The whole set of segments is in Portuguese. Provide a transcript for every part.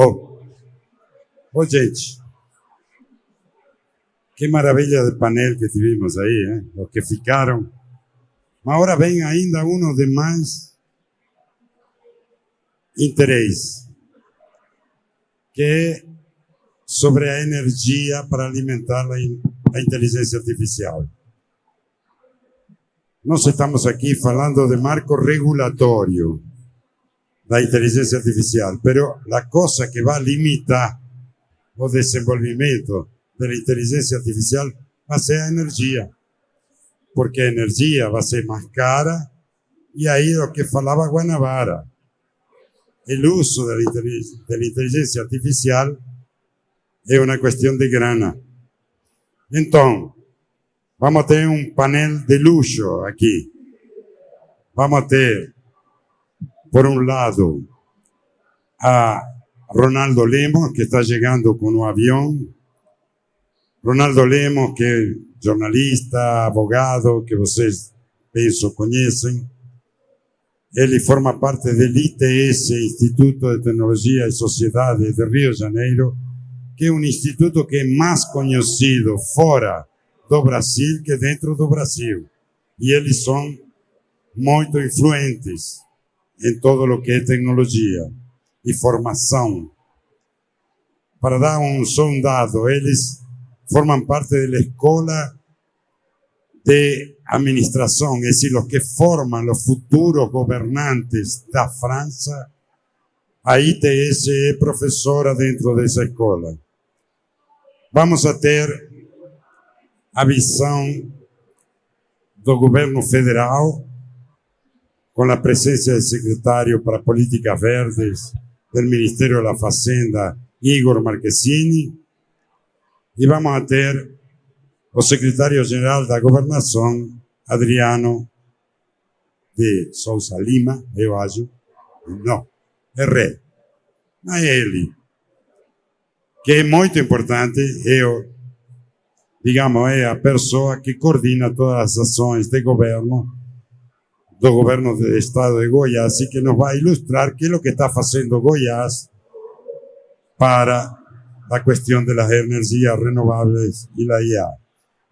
Oh, oh, gente, qué maravilla de painel que tivemos aí, hein? Os que ficaram. Mas agora vem ainda uno de mais interesse, que é sobre a energia para alimentar a inteligência artificial. Nós estamos aqui falando de marco regulatório da inteligência artificial, pero a coisa que vai limitar o desenvolvimento da inteligência artificial vai ser a energia, porque a energia vai ser mais cara, e aí o que falava Guanabara, o uso da inteligência artificial é uma questão de grana. Então, vamos ter um painel de luxo aqui. Vamos ter, por um lado, a Ronaldo Lemos, que está chegando com um avião. Ronaldo Lemos, que é jornalista, advogado, que vocês, penso, conhecem. Ele forma parte do ITS, Instituto de Tecnologia e Sociedade de Rio de Janeiro, que é um instituto que é mais conhecido fora do Brasil que dentro do Brasil. E eles são muito influentes em todo o que é tecnologia e formação. Para dar só um dado, eles formam parte da escola de administração, é decir, os que formam os futuros governantes da França. A ITS é professora dentro dessa escola. Vamos a ter a visão do governo federal, com a presença do secretário para Políticas Verdes do Ministério da Fazenda, Igor Marquesini, e vamos a ter o secretário-geral da Governação, Adriano de Souza Lima, eu acho. Não, errei. Mas é ele, que é muito importante, digamos, é a pessoa que coordena todas as ações de governo, do governo do estado de Goiás, e que nos vai ilustrar que é o que está fazendo Goiás para a questão das energias renováveis e a IA.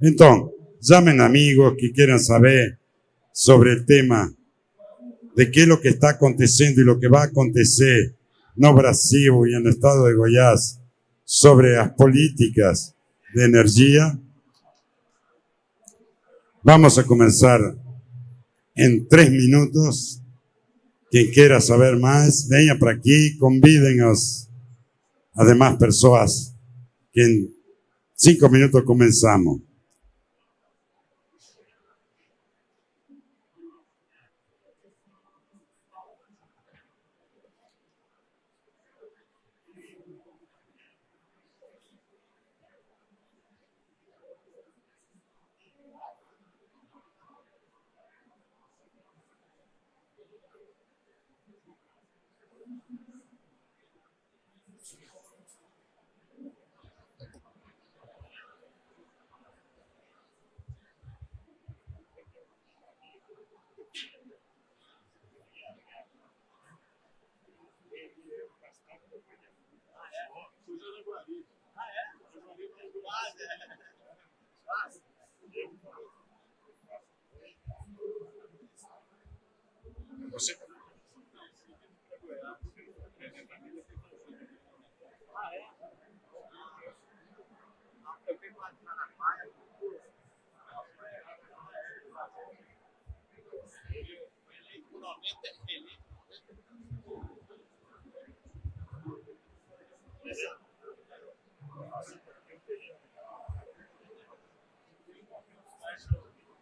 Então, chamem amigos que queiram saber sobre o tema de que é o que está acontecendo e o que vai acontecer no Brasil e no estado de Goiás sobre as políticas de energia. Vamos a começar em 3 minutos. Quem queira saber mais, venha para aqui, convidem as demais pessoas, que em 5 minutos começamos. Você...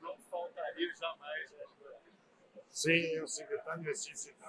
Não faltaria jamais. Sim, o secretário necessita.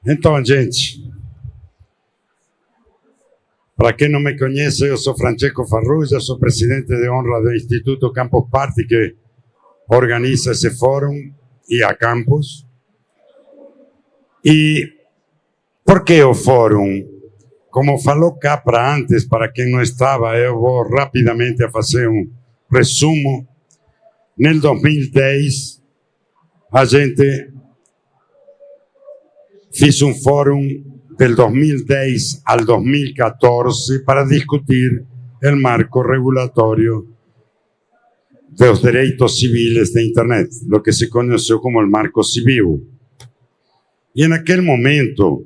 Então, gente, para quem não me conhece, eu sou Francesco Farrugia, sou presidente de honra do Instituto Campus Party, que organiza esse fórum e a campus. E por que o fórum? Como falou Capra antes, para quem não estava, eu vou rapidamente a fazer um resumo. Nel 2010, a gente fez um fórum del 2010 al 2014 para discutir el marco regulatorio de los derechos civiles de Internet, lo que se conoció como el marco civil. Y en aquel momento,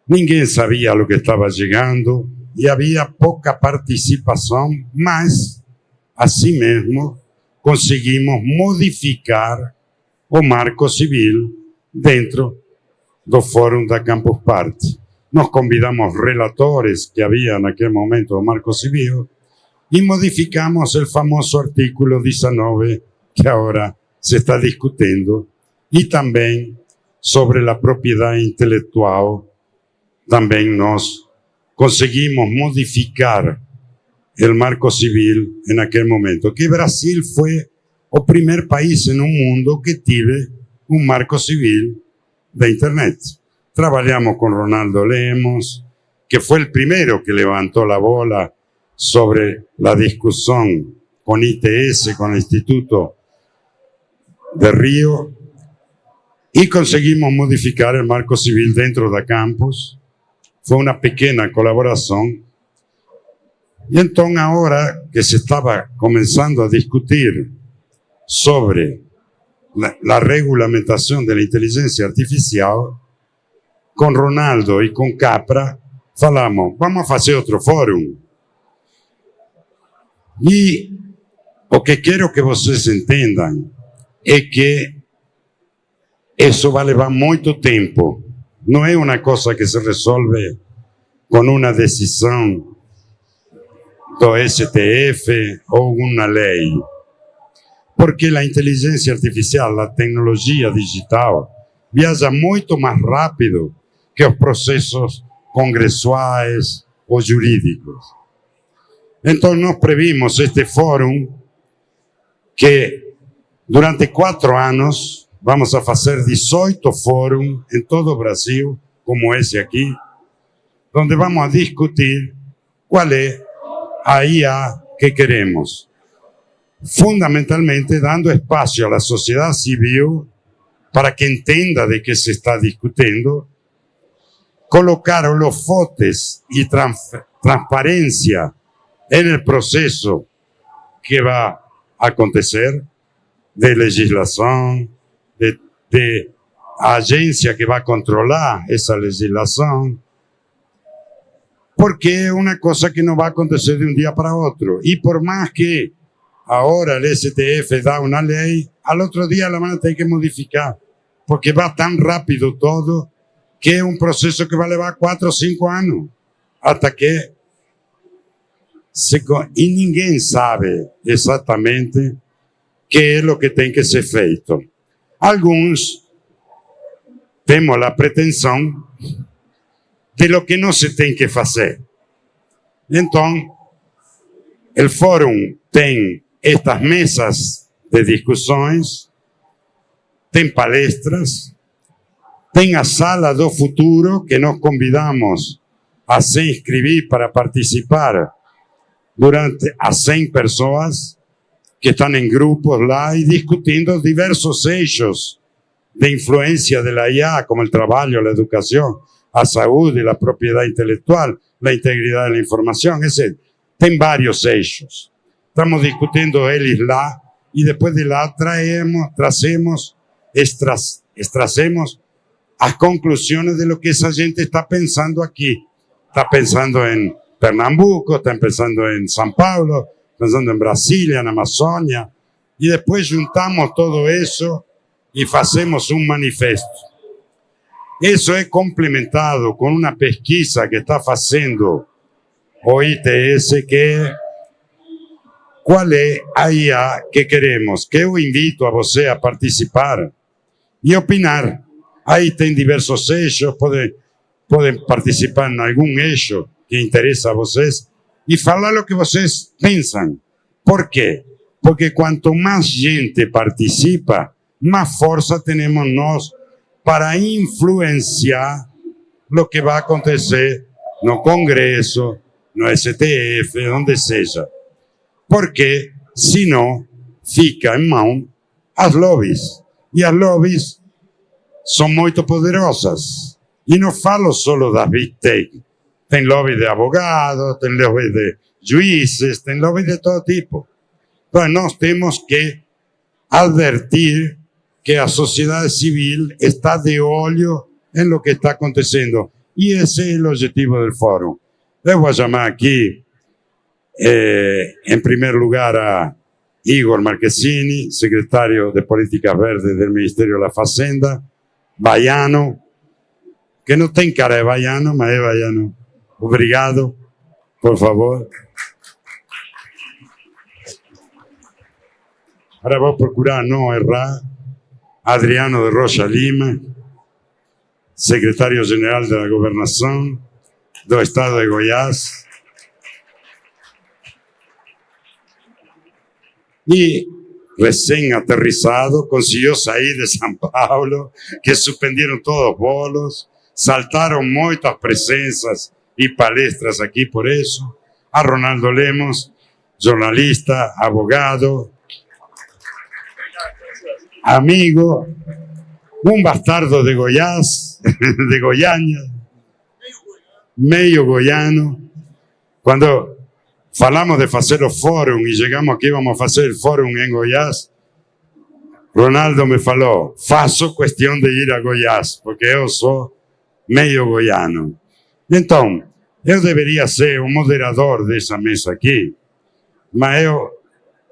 ninguém sabía lo que estaba llegando y había poca participación, mas, así mismo, conseguimos modificar o marco civil dentro do Fórum da Campus Party. Nos convidamos relatores que había en aquel momento do Marco Civil y modificamos el famoso artículo 19 que ahora se está discutiendo y también sobre la propiedad intelectual. También nos conseguimos modificar el Marco Civil en aquel momento, que Brasil fue el primer país en el mundo que tiene un Marco Civil de Internet. Trabajamos con Ronaldo Lemos, que fue el primero que levantó la bola sobre la discusión con ITS, con el Instituto de Río, y conseguimos modificar el marco civil dentro de campus. Fue una pequeña colaboración. Y entonces ahora que se estaba comenzando a discutir sobre la regulamentación de la inteligencia artificial, con Ronaldo y con Capra, falamos, vamos a hacer otro fórum. Y lo que quiero que ustedes entiendan es que eso va a llevar mucho tiempo. No es una cosa que se resuelve con una decisión do STF o una ley. Porque la inteligencia artificial, la tecnología digital, viaja mucho más rápido que los procesos congresuales o jurídicos. Entonces nos previmos este fórum que durante 4 años vamos a hacer 18 fórum en todo Brasil, como ese aquí, donde vamos a discutir cuál es a IA que queremos. Fundamentalmente dando espacio a la sociedad civil para que entienda de qué se está discutiendo, colocar los fotes y transparencia en el proceso que va a acontecer de legislación, de agencia que va a controlar esa legislación, porque es una cosa que no va a acontecer de un día para otro. Y por más que ahora el STF da una ley, al otro día la van a tener que modificar, porque va tan rápido todo que es un proceso que va a llevar 4 o 5 años, hasta que y ninguém sabe exactamente qué es lo que tiene que ser feito. Algunos tenemos la pretensión de lo que no se tiene que hacer. Entonces, el fórum tiene estas mesas de discusiones, tem palestras, tem a sala do futuro que nos convidamos a se inscribir para participar durante a 100 personas que están en grupos lá y discutiendo diversos eixos de influencia de la IA, como el trabajo, la educación, la salud y la propiedad intelectual, la integridad de la información, etc. tem vários eixos. Estamos discutindo eles lá e depois de lá trazemos as conclusões de lo que essa gente está pensando aqui. Está pensando em Pernambuco, está pensando em São Paulo, pensando em Brasília, na Amazônia, e depois juntamos tudo isso e fazemos um manifesto. Isso é complementado com uma pesquisa que está fazendo o ITS, que é qual é a IA que queremos, que eu invito a você a participar e opinar. Aí tem diversos eixos, podem participar em algum eixo que interessa a vocês e falar o que vocês pensam. Por quê? Porque quanto mais gente participa, mais força temos nós para influenciar o que vai acontecer no Congresso, no STF, onde seja. Porque, senão, fica em mão as lobbies. E as lobbies são muito poderosas. E não falo só da Big Tech. Tem lobby de advogados, tem lobby de juízes, tem lobby de todo tipo. Então, nós temos que advertir que a sociedade civil está de olho em lo que está acontecendo. E esse é o objetivo do fórum. Eu vou chamar aqui, em primeiro lugar, a Igor Marchesini, secretário de Políticas Verdes do Ministério da Fazenda, baiano, que não tem cara de baiano, mas é baiano. Obrigado, por favor. Agora vou procurar não errar. Adriano de Rocha Lima, secretário-geral da Governação do Estado de Goiás. E, recém-aterrissado, conseguiu sair de São Paulo, que suspenderam todos os voos, saltaram muitas presenças e palestras aqui por isso. A Ronaldo Lemos, jornalista, advogado, amigo, um bastardo de Goiás, de Goiânia, meio goiano. Quando falamos de fazer o fórum e chegamos aqui, vamos fazer o fórum em Goiás, Ronaldo me falou, faço questão de ir a Goiás, porque eu sou meio goiano. Então, eu deveria ser o moderador dessa mesa aqui, mas eu,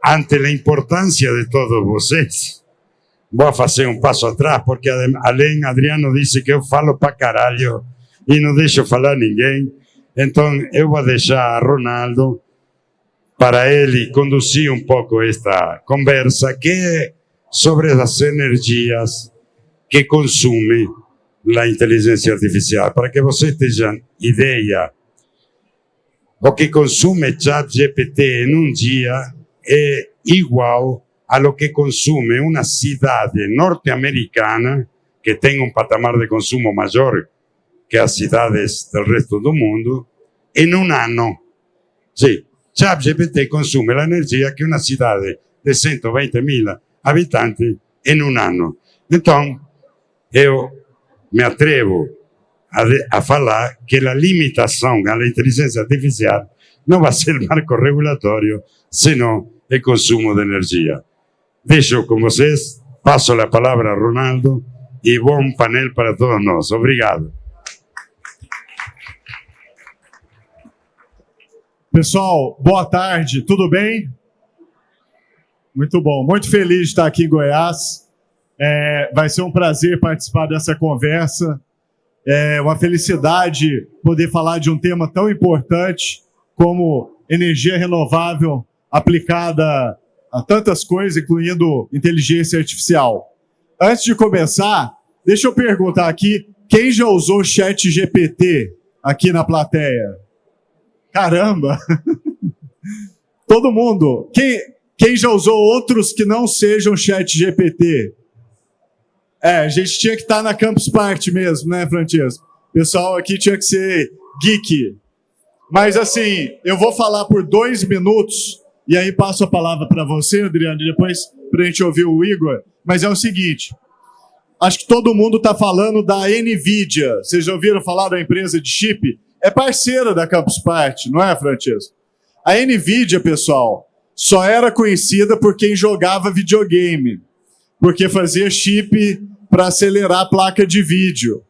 ante a importância de todos vocês, vou fazer um passo atrás, porque além Adriano disse que eu falo pra caralho e não deixo falar ninguém. Então eu vou deixar a Ronaldo para ele conduzir um pouco esta conversa, que é sobre as energias que consome a inteligência artificial. Para que vocês tenham ideia, o que consome ChatGPT em um dia é igual a lo que consume uma cidade norte-americana, que tem um patamar de consumo maior que as cidades do resto do mundo, em um ano. Sim, ChatGPT consume a energia que uma cidade de 120 mil habitantes em um ano. Então, eu me atrevo a falar que a limitação à inteligência artificial não vai ser marco regulatório, senão o consumo de energia. Deixo com vocês, passo a palavra a Ronaldo e bom painel para todos nós. Obrigado. Pessoal, boa tarde, tudo bem? Muito bom, muito feliz de estar aqui em Goiás. Vai ser um prazer participar dessa conversa. É uma felicidade poder falar de um tema tão importante como energia renovável aplicada a tantas coisas, incluindo inteligência artificial. Antes de começar, deixa eu perguntar aqui, quem já usou ChatGPT aqui na plateia? Caramba! Todo mundo. Quem já usou outros que não sejam ChatGPT? A gente tinha que estar na Campus Party mesmo, né, Francesco? O pessoal aqui tinha que ser geek. Mas assim, eu vou falar por 2 minutos e aí passo a palavra para você, Adriano, e depois para a gente ouvir o Igor. Mas é o seguinte, acho que todo mundo está falando da NVIDIA. Vocês já ouviram falar da empresa de chip? É parceira da Campus Party, não é, Francesco? A NVIDIA, pessoal, só era conhecida por quem jogava videogame, porque fazia chip para acelerar a placa de vídeo.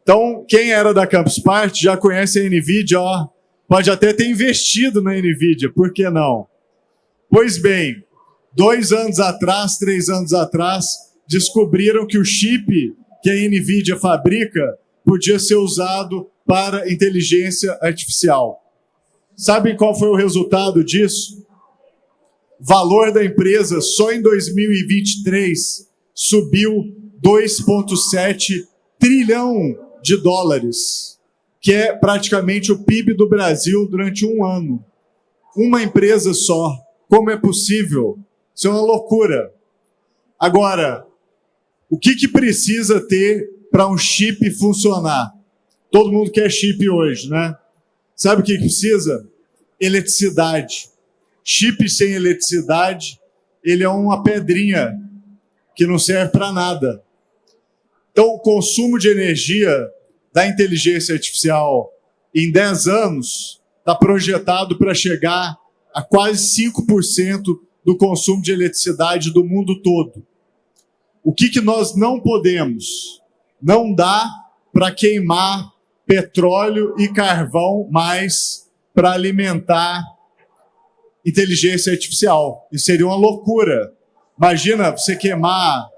Então, quem era da Campus Party já conhece a NVIDIA, ó, pode até ter investido na NVIDIA, por que não? Pois bem, 2 anos atrás, 3 anos atrás, descobriram que o chip que a NVIDIA fabrica podia ser usado para inteligência artificial. Sabem qual foi o resultado disso? O valor da empresa só em 2023 subiu 2,7 trilhão de dólares, que é praticamente o PIB do Brasil durante um ano. Uma empresa só. Como é possível? Isso é uma loucura. Agora, o que precisa ter para um chip funcionar? Todo mundo quer chip hoje, né? Sabe o que precisa? Eletricidade. Chip sem eletricidade, ele é uma pedrinha que não serve para nada. Então, o consumo de energia da inteligência artificial em 10 anos está projetado para chegar a quase 5% do consumo de eletricidade do mundo todo. O que nós não podemos? Não dá para queimar petróleo e carvão mais para alimentar inteligência artificial. Isso seria uma loucura. Imagina você queimar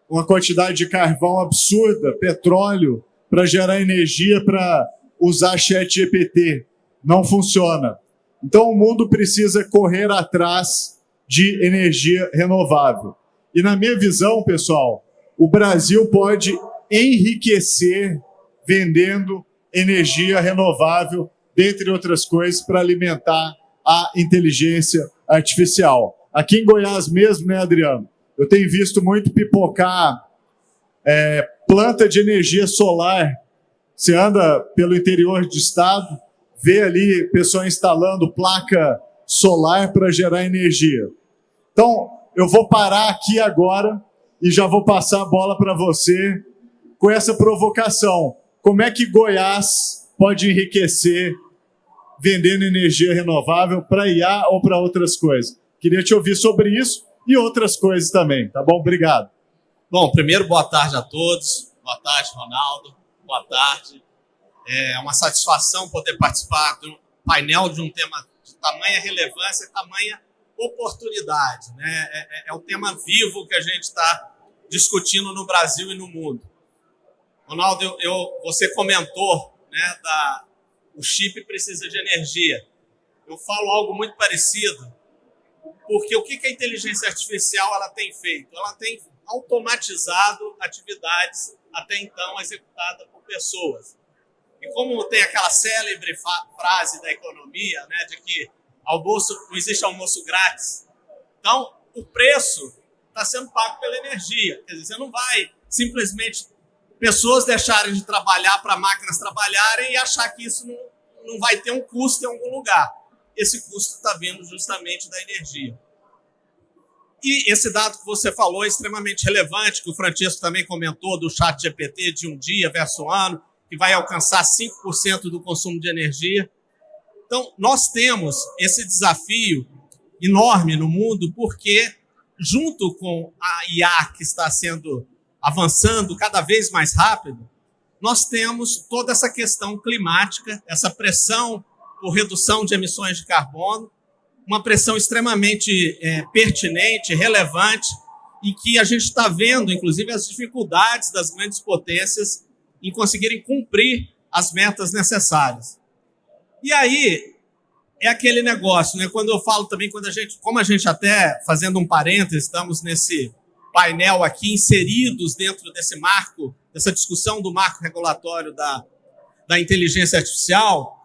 uma quantidade de carvão absurda, petróleo, para gerar energia para usar ChatGPT. Não funciona. Então o mundo precisa correr atrás de energia renovável. E na minha visão, pessoal, o Brasil pode enriquecer vendendo energia renovável, dentre outras coisas, para alimentar a inteligência artificial. Aqui em Goiás mesmo, né, Adriano? Eu tenho visto muito pipocar planta de energia solar. Você anda pelo interior do estado, vê ali pessoal instalando placa solar para gerar energia. Então, eu vou parar aqui agora e já vou passar a bola para você com essa provocação. Como é que Goiás pode enriquecer vendendo energia renovável para IA ou para outras coisas? Queria te ouvir sobre isso e outras coisas também, tá bom? Obrigado. Bom, primeiro, boa tarde a todos. Boa tarde, Ronaldo. Boa tarde. É uma satisfação poder participar do painel de um tema de tamanha relevância e tamanha oportunidade, né? É o tema vivo que a gente está discutindo no Brasil e no mundo. Ronaldo, você comentou, né, o chip precisa de energia. Eu falo algo muito parecido, porque o que a inteligência artificial ela tem feito? Ela tem automatizado atividades até então executadas por pessoas. E como tem aquela célebre frase da economia, né, de que não existe almoço grátis, então o preço está sendo pago pela energia. Quer dizer, você não vai simplesmente pessoas deixarem de trabalhar para máquinas trabalharem e achar que isso não vai ter um custo em algum lugar. Esse custo está vindo justamente da energia. E esse dado que você falou é extremamente relevante, que o Francisco também comentou, do ChatGPT de um dia versus um ano, que vai alcançar 5% do consumo de energia. Então, nós temos esse desafio enorme no mundo, porque junto com a IA que está avançando cada vez mais rápido, nós temos toda essa questão climática, essa pressão por redução de emissões de carbono, uma pressão extremamente pertinente, relevante, em que a gente está vendo, inclusive, as dificuldades das grandes potências em conseguirem cumprir as metas necessárias. E aí, é aquele negócio, né? Quando eu falo também, como a gente até, fazendo um parênteses, estamos nesse painel aqui inseridos dentro desse marco, dessa discussão do marco regulatório da inteligência artificial,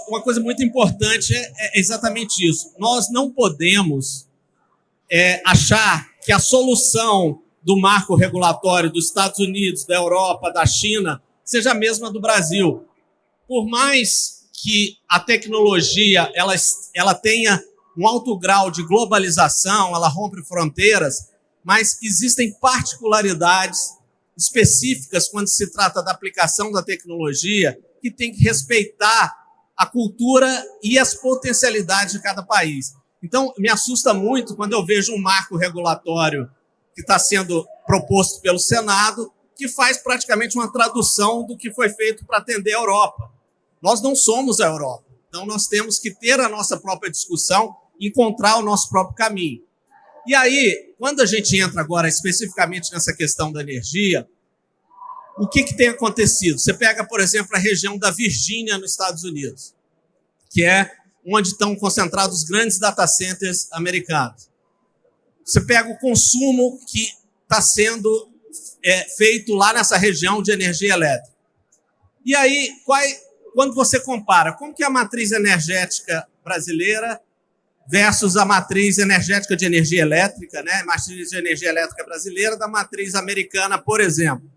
uma coisa muito importante é exatamente isso. Nós não podemos achar que a solução do marco regulatório dos Estados Unidos, da Europa, da China, seja a mesma do Brasil. Por mais que a tecnologia ela tenha um alto grau de globalização, ela rompe fronteiras, mas existem particularidades específicas quando se trata da aplicação da tecnologia que tem que respeitar a cultura e as potencialidades de cada país. Então, me assusta muito quando eu vejo um marco regulatório que está sendo proposto pelo Senado, que faz praticamente uma tradução do que foi feito para atender a Europa. Nós não somos a Europa, então nós temos que ter a nossa própria discussão, encontrar o nosso próprio caminho. E aí, quando a gente entra agora especificamente nessa questão da energia, o que tem acontecido? Você pega, por exemplo, a região da Virgínia, nos Estados Unidos, que é onde estão concentrados os grandes data centers americanos. Você pega o consumo que está sendo feito lá nessa região de energia elétrica. E aí, quando você compara, como que é a matriz energética brasileira versus a matriz energética de energia elétrica, né? Matriz de energia elétrica brasileira da matriz americana, por exemplo.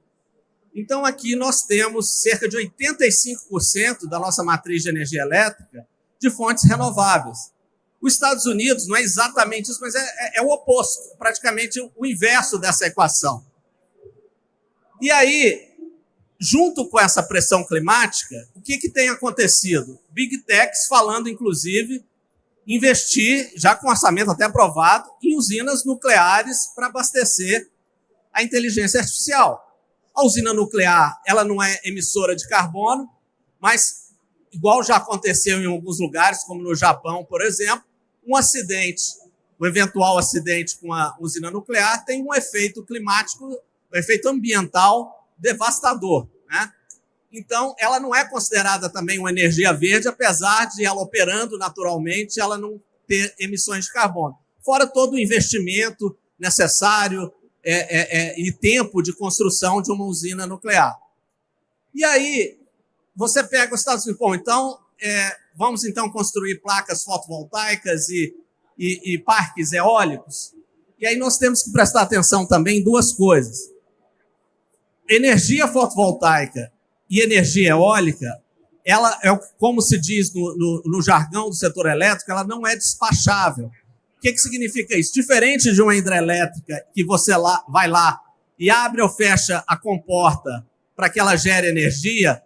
Então, aqui nós temos cerca de 85% da nossa matriz de energia elétrica de fontes renováveis. Os Estados Unidos não é exatamente isso, mas é o oposto, praticamente o inverso dessa equação. E aí, junto com essa pressão climática, o que tem acontecido? Big Techs falando, inclusive, investir, já com orçamento até aprovado, em usinas nucleares para abastecer a inteligência artificial. A usina nuclear, ela não é emissora de carbono, mas, igual já aconteceu em alguns lugares, como no Japão, por exemplo, um acidente, um eventual acidente com a usina nuclear tem um efeito climático, um efeito ambiental devastador, né? Então, ela não é considerada também uma energia verde, apesar de ela operando naturalmente, ela não ter emissões de carbono. Fora todo o investimento necessário e tempo de construção de uma usina nuclear. E aí, você pega os Estados Unidos, bom, então, vamos então construir placas fotovoltaicas e parques eólicos. E aí nós temos que prestar atenção também em duas coisas. Energia fotovoltaica e energia eólica, ela é, como se diz no jargão do setor elétrico, ela não é despachável. O que significa isso? Diferente de uma hidrelétrica que você vai lá e abre ou fecha a comporta para que ela gere energia,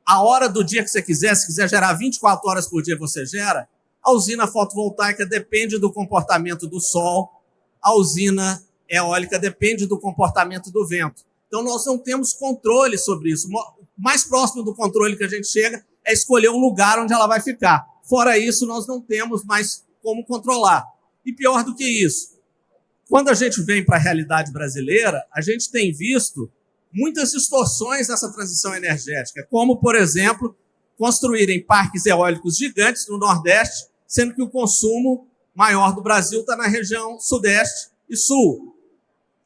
a hora do dia que você quiser, se quiser gerar 24 horas por dia, você gera. A usina fotovoltaica depende do comportamento do sol, a usina eólica depende do comportamento do vento. Então, nós não temos controle sobre isso. O mais próximo do controle que a gente chega é escolher um lugar onde ela vai ficar. Fora isso, nós não temos mais como controlar. E pior do que isso, quando a gente vem para a realidade brasileira, a gente tem visto muitas distorções nessa transição energética, como, por exemplo, construírem parques eólicos gigantes no Nordeste, sendo que o consumo maior do Brasil está na região Sudeste e Sul.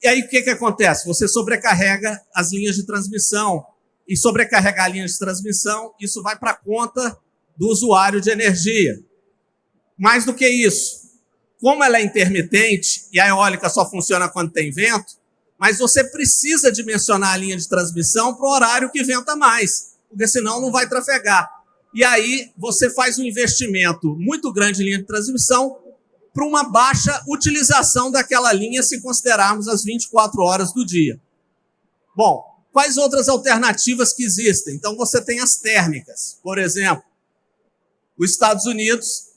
E aí, o que acontece? Você sobrecarrega as linhas de transmissão. E sobrecarregar a linha de transmissão, isso vai para a conta do usuário de energia. Mais do que isso, como ela é intermitente e a eólica só funciona quando tem vento, mas você precisa dimensionar a linha de transmissão para o horário que venta mais, porque senão não vai trafegar. E aí você faz um investimento muito grande em linha de transmissão para uma baixa utilização daquela linha se considerarmos as 24 horas do dia. Bom, quais outras alternativas que existem? Então você tem as térmicas. Por exemplo, os Estados Unidos,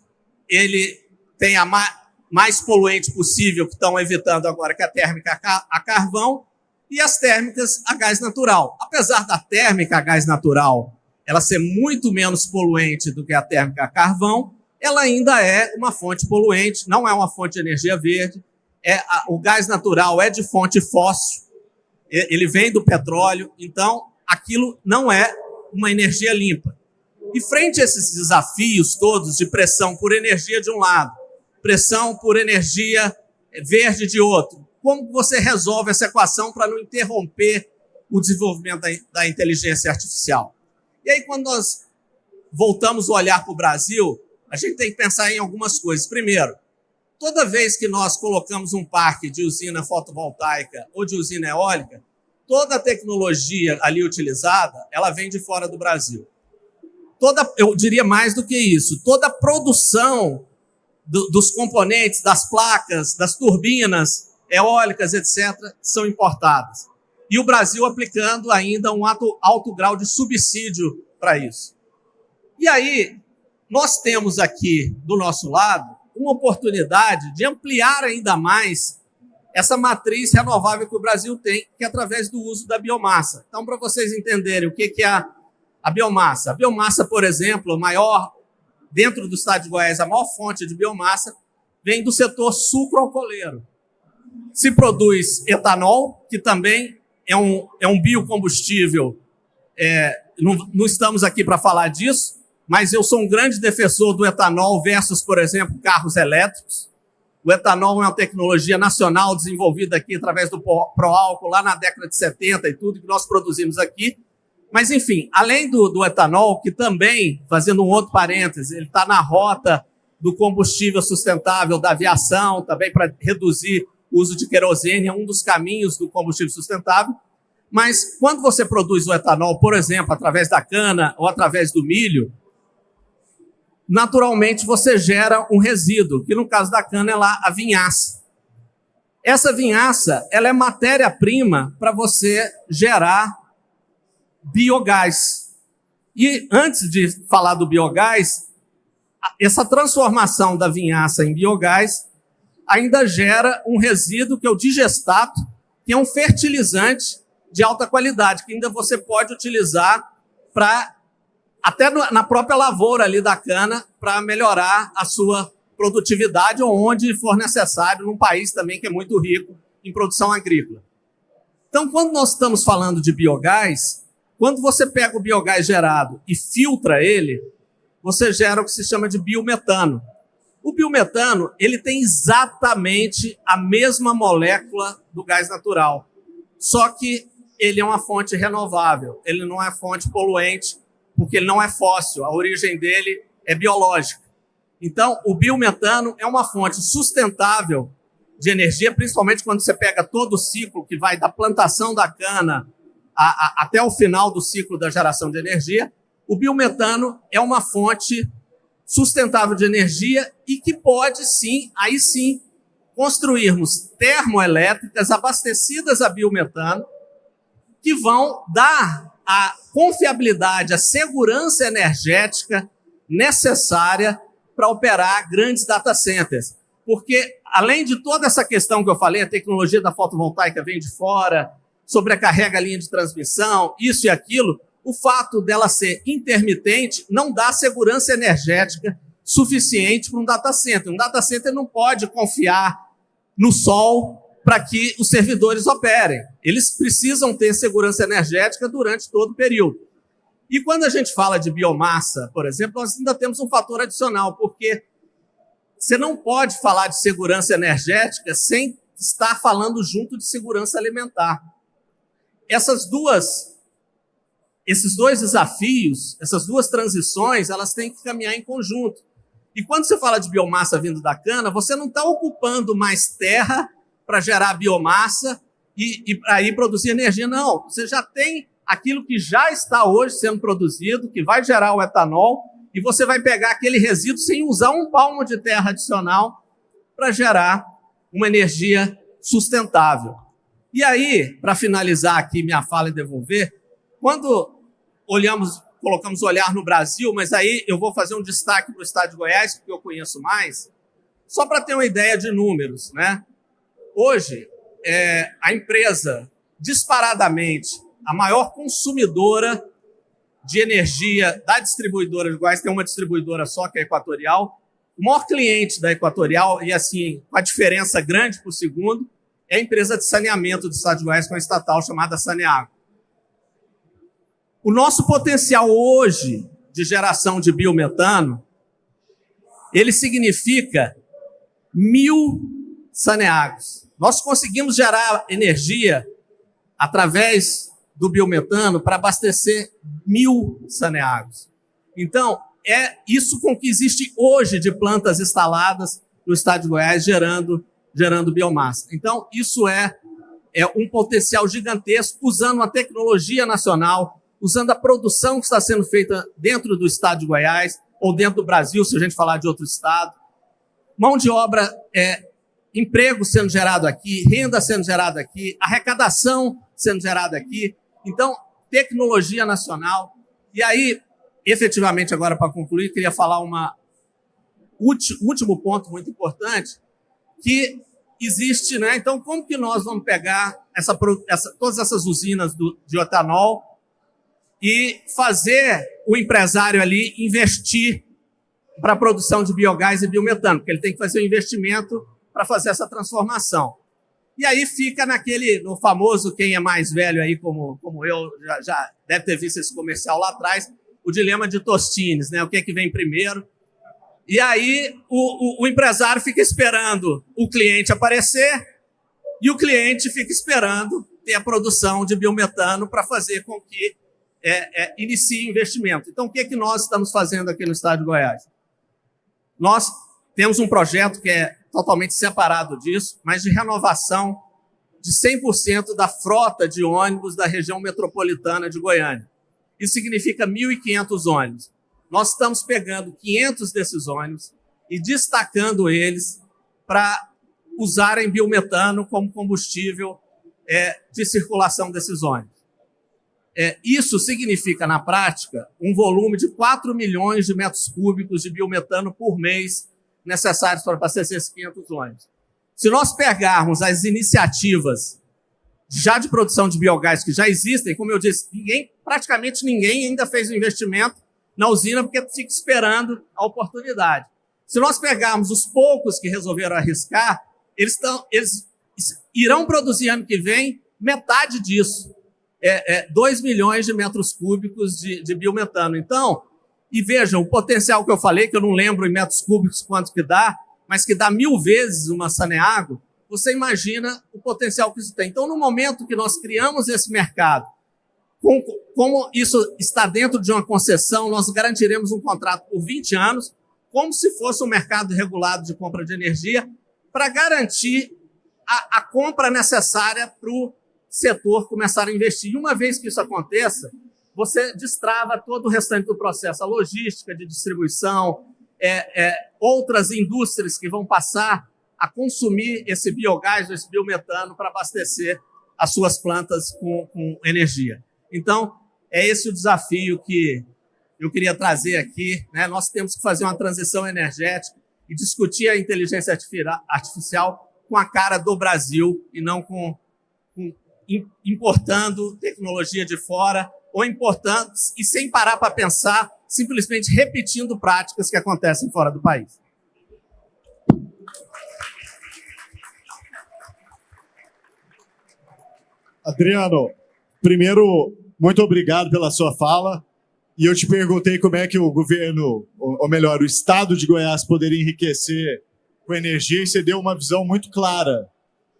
ele tem a mais poluente possível, que estão evitando agora, que é a térmica a carvão, e as térmicas a gás natural. Apesar da térmica a gás natural ela ser muito menos poluente do que a térmica a carvão, ela ainda é uma fonte poluente, não é uma fonte de energia verde. O gás natural é de fonte fóssil, ele vem do petróleo, então aquilo não é uma energia limpa. E frente a esses desafios todos de pressão por energia de um lado, pressão por energia verde de outro, como você resolve essa equação para não interromper o desenvolvimento da inteligência artificial? E aí, quando nós voltamos o olhar para o Brasil, a gente tem que pensar em algumas coisas. Primeiro, toda vez que nós colocamos um parque de usina fotovoltaica ou de usina eólica, toda a tecnologia ali utilizada, ela vem de fora do Brasil. Eu diria mais do que isso, toda a produção dos componentes, das placas, das turbinas eólicas, etc., são importadas. E o Brasil aplicando ainda um alto grau de subsídio para isso. E aí, nós temos aqui, do nosso lado, uma oportunidade de ampliar ainda mais essa matriz renovável que o Brasil tem, que é através do uso da biomassa. Então, para vocês entenderem o que é a biomassa. A biomassa, por exemplo, dentro do estado de Goiás, a maior fonte de biomassa vem do setor sucroalcooleiro. Se produz etanol, que também é um biocombustível. Não estamos aqui para falar disso, mas eu sou um grande defensor do etanol versus, por exemplo, carros elétricos. O etanol é uma tecnologia nacional desenvolvida aqui através do Proálcool, lá na década de 70 e tudo, que nós produzimos aqui. Mas, enfim, além do etanol, que também, fazendo um outro parêntese, ele está na rota do combustível sustentável da aviação, também para reduzir o uso de querosene, é um dos caminhos do combustível sustentável. Mas quando você produz o etanol, por exemplo, através da cana ou através do milho, naturalmente você gera um resíduo, que no caso da cana é lá a vinhaça. Essa vinhaça, ela é matéria-prima para você gerar biogás. E antes de falar do biogás, essa transformação da vinhaça em biogás ainda gera um resíduo que é o digestato, que é um fertilizante de alta qualidade, que ainda você pode utilizar até na própria lavoura ali da cana, para melhorar a sua produtividade ou onde for necessário, num país também que é muito rico em produção agrícola. Então, quando nós estamos falando de biogás, quando você pega o biogás gerado e filtra ele, você gera o que se chama de biometano. O biometano, ele tem exatamente a mesma molécula do gás natural, só que ele é uma fonte renovável, ele não é fonte poluente, porque ele não é fóssil, a origem dele é biológica. Então, o biometano é uma fonte sustentável de energia, principalmente quando você pega todo o ciclo que vai da plantação da cana até o final do ciclo da geração de energia. O biometano é uma fonte sustentável de energia e que pode, sim, aí sim, construirmos termoelétricas abastecidas a biometano, que vão dar a confiabilidade, a segurança energética necessária para operar grandes data centers. Porque, além de toda essa questão que eu falei, a tecnologia da fotovoltaica vem de fora, sobrecarrega a linha de transmissão, isso e aquilo, o fato dela ser intermitente não dá segurança energética suficiente para um data center. Um data center não pode confiar no sol para que os servidores operem. Eles precisam ter segurança energética durante todo o período. E quando a gente fala de biomassa, por exemplo, nós ainda temos um fator adicional, porque você não pode falar de segurança energética sem estar falando junto de segurança alimentar. Esses dois desafios, essas duas transições, elas têm que caminhar em conjunto. E quando você fala de biomassa vindo da cana, você não está ocupando mais terra para gerar biomassa e aí produzir energia, não. Você já tem aquilo que já está hoje sendo produzido, que vai gerar o etanol, e você vai pegar aquele resíduo sem usar um palmo de terra adicional para gerar uma energia sustentável. E aí, para finalizar aqui minha fala e devolver, quando colocamos o olhar no Brasil, mas aí eu vou fazer um destaque para o estado de Goiás, porque eu conheço mais, só para ter uma ideia de números, né? Hoje, a empresa, disparadamente, a maior consumidora de energia da distribuidora de Goiás, tem uma distribuidora só, que é a Equatorial, o maior cliente da Equatorial, e assim, com a diferença grande por segundo, é a empresa de saneamento do estado de Goiás, com a estatal chamada Saneago. O nosso potencial hoje de geração de biometano, ele significa 1.000 Saneagos. Nós conseguimos gerar energia através do biometano para abastecer 1.000 Saneagos. Então, é isso com que existe hoje de plantas instaladas no estado de Goiás gerando biomassa. Então, isso é um potencial gigantesco, usando uma tecnologia nacional, usando a produção que está sendo feita dentro do estado de Goiás, ou dentro do Brasil, se a gente falar de outro estado. Mão de obra, emprego sendo gerado aqui, renda sendo gerada aqui, arrecadação sendo gerada aqui. Então, tecnologia nacional. E aí, efetivamente, agora para concluir, queria falar último ponto muito importante, que existe, né? Então, como que nós vamos pegar todas essas usinas de etanol e fazer o empresário ali investir para a produção de biogás e biometano, porque ele tem que fazer o investimento para fazer essa transformação. E aí fica no famoso, quem é mais velho aí, como eu, já deve ter visto esse comercial lá atrás, o dilema de Tostines, né? O que é que vem primeiro? E aí o empresário fica esperando o cliente aparecer e o cliente fica esperando ter a produção de biometano para fazer com que inicie o investimento. Então, o que é que nós estamos fazendo aqui no estado de Goiás? Nós temos um projeto que é totalmente separado disso, mas de renovação de 100% da frota de ônibus da região metropolitana de Goiânia. Isso significa 1.500 ônibus. Nós estamos pegando 500 desses ônibus e destacando eles para usarem biometano como combustível de circulação desses ônibus. Isso significa, na prática, um volume de 4 milhões de metros cúbicos de biometano por mês necessários para abastecer esses 500 ônibus. Se nós pegarmos as iniciativas já de produção de biogás que já existem, como eu disse, praticamente ninguém ainda fez o investimento na usina porque fica esperando a oportunidade. Se nós pegarmos os poucos que resolveram arriscar, eles irão produzir ano que vem metade disso. 2 milhões de metros cúbicos de biometano. Então, e vejam, o potencial que eu falei, que eu não lembro em metros cúbicos quanto que dá, mas que dá 1000 vezes uma Saneago, você imagina o potencial que isso tem. Então, no momento que nós criamos esse mercado, como isso está dentro de uma concessão, nós garantiremos um contrato por 20 anos, como se fosse um mercado regulado de compra de energia, para garantir a compra necessária para o setor começar a investir. E uma vez que isso aconteça, você destrava todo o restante do processo, a logística de distribuição, outras indústrias que vão passar a consumir esse biogás, esse biometano, para abastecer as suas plantas com energia. Então, é esse o desafio que eu queria trazer aqui, né? Nós temos que fazer uma transição energética e discutir a inteligência artificial com a cara do Brasil e não importando tecnologia de fora ou importando e sem parar para pensar, simplesmente repetindo práticas que acontecem fora do país. Adriano, primeiro, muito obrigado pela sua fala. E eu te perguntei como é que o governo, ou melhor, o estado de Goiás poderia enriquecer com energia, e você deu uma visão muito clara.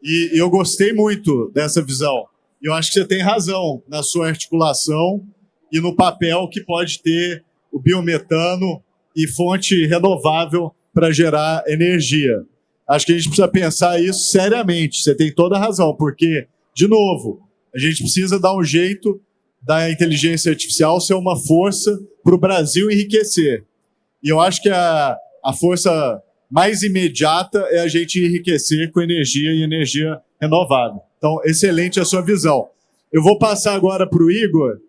E eu gostei muito dessa visão. Eu acho que você tem razão na sua articulação e no papel que pode ter o biometano e fonte renovável para gerar energia. Acho que a gente precisa pensar isso seriamente. Você tem toda a razão, porque, de novo, a gente precisa dar um jeito da inteligência artificial ser uma força para o Brasil enriquecer. E eu acho que a força mais imediata é a gente enriquecer com energia e energia renovável. Então, excelente a sua visão. Eu vou passar agora para o Igor.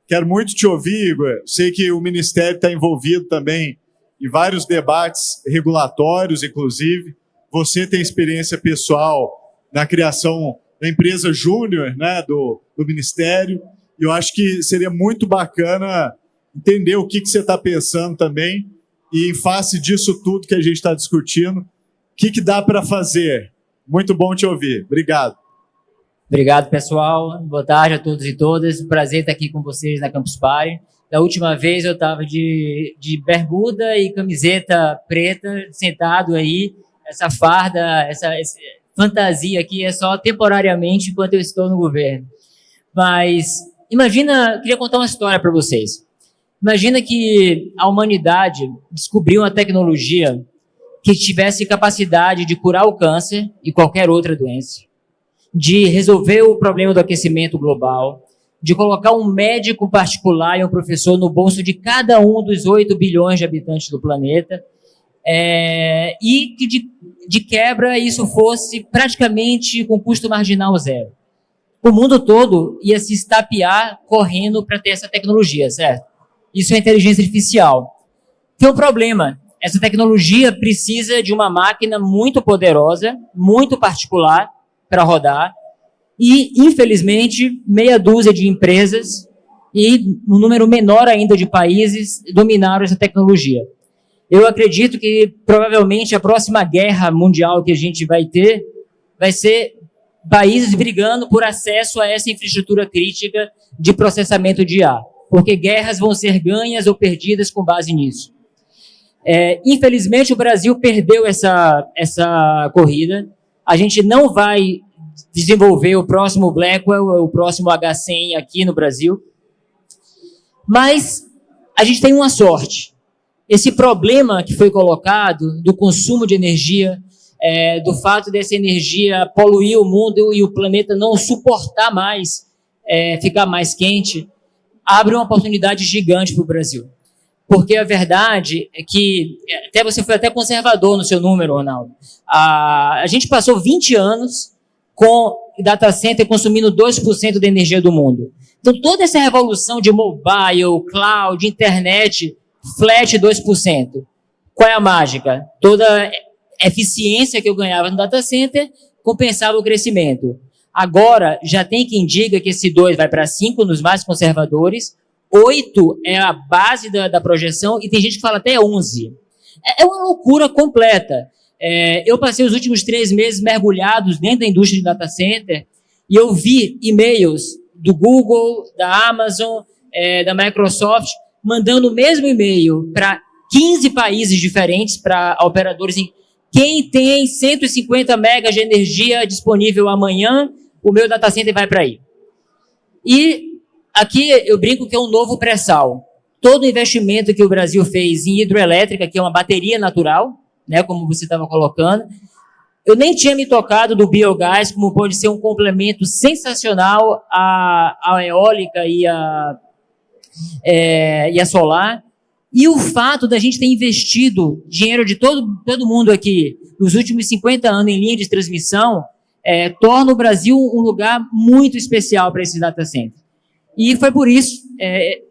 Quero muito te ouvir, Igor. Sei que o Ministério está envolvido também em vários debates regulatórios, inclusive. Você tem experiência pessoal na criação da empresa júnior, né, do Ministério. E eu acho que seria muito bacana entender o que você está pensando também e, em face disso tudo que a gente está discutindo, o que dá para fazer. Muito bom te ouvir. Obrigado. Obrigado, pessoal. Boa tarde a todos e todas. Prazer estar aqui com vocês na Campus Party. Da última vez eu estava de bermuda e camiseta preta, sentado aí. Essa farda, essa fantasia aqui é só temporariamente enquanto eu estou no governo. Mas imagina, queria contar uma história para vocês. Imagina que a humanidade descobriu uma tecnologia que tivesse capacidade de curar o câncer e qualquer outra doença, de resolver o problema do aquecimento global, de colocar um médico particular e um professor no bolso de cada um dos 8 bilhões de habitantes do planeta, e que de quebra isso fosse praticamente com custo marginal zero. O mundo todo ia se estapear correndo para ter essa tecnologia, certo? Isso é inteligência artificial. Tem um problema. Essa tecnologia precisa de uma máquina muito poderosa, muito particular para rodar, e, infelizmente, meia dúzia de empresas e um número menor ainda de países dominaram essa tecnologia. Eu acredito que, provavelmente, a próxima guerra mundial que a gente vai ter vai ser países brigando por acesso a essa infraestrutura crítica de processamento de IA, porque guerras vão ser ganhas ou perdidas com base nisso. Infelizmente, o Brasil perdeu essa corrida. A gente não vai desenvolver o próximo Blackwell, o próximo H100 aqui no Brasil. Mas a gente tem uma sorte. Esse problema que foi colocado do consumo de energia, do fato dessa energia poluir o mundo e o planeta não suportar mais, ficar mais quente, abre uma oportunidade gigante para o Brasil. Porque a verdade é que, você foi até conservador no seu número, Ronaldo, a gente passou 20 anos com data center consumindo 2% da energia do mundo. Então, toda essa revolução de mobile, cloud, internet, flat 2%. Qual é a mágica? Toda a eficiência que eu ganhava no data center compensava o crescimento. Agora, já tem quem diga que esse 2 vai para 5 nos mais conservadores, 8 é a base da projeção e tem gente que fala até 11. É uma loucura completa. Eu passei os últimos 3 meses mergulhados dentro da indústria de data center e eu vi e-mails do Google, da Amazon, da Microsoft, mandando o mesmo e-mail para 15 países diferentes, para operadores. Quem tem 150 megas de energia disponível amanhã, o meu data center vai para aí. E aqui eu brinco que é um novo pré-sal. Todo investimento que o Brasil fez em hidroelétrica, que é uma bateria natural, né, como você estava colocando, eu nem tinha me tocado do biogás, como pode ser um complemento sensacional à eólica e à solar. E o fato da gente ter investido dinheiro de todo mundo aqui nos últimos 50 anos em linha de transmissão torna o Brasil um lugar muito especial para esse data center. E foi por isso,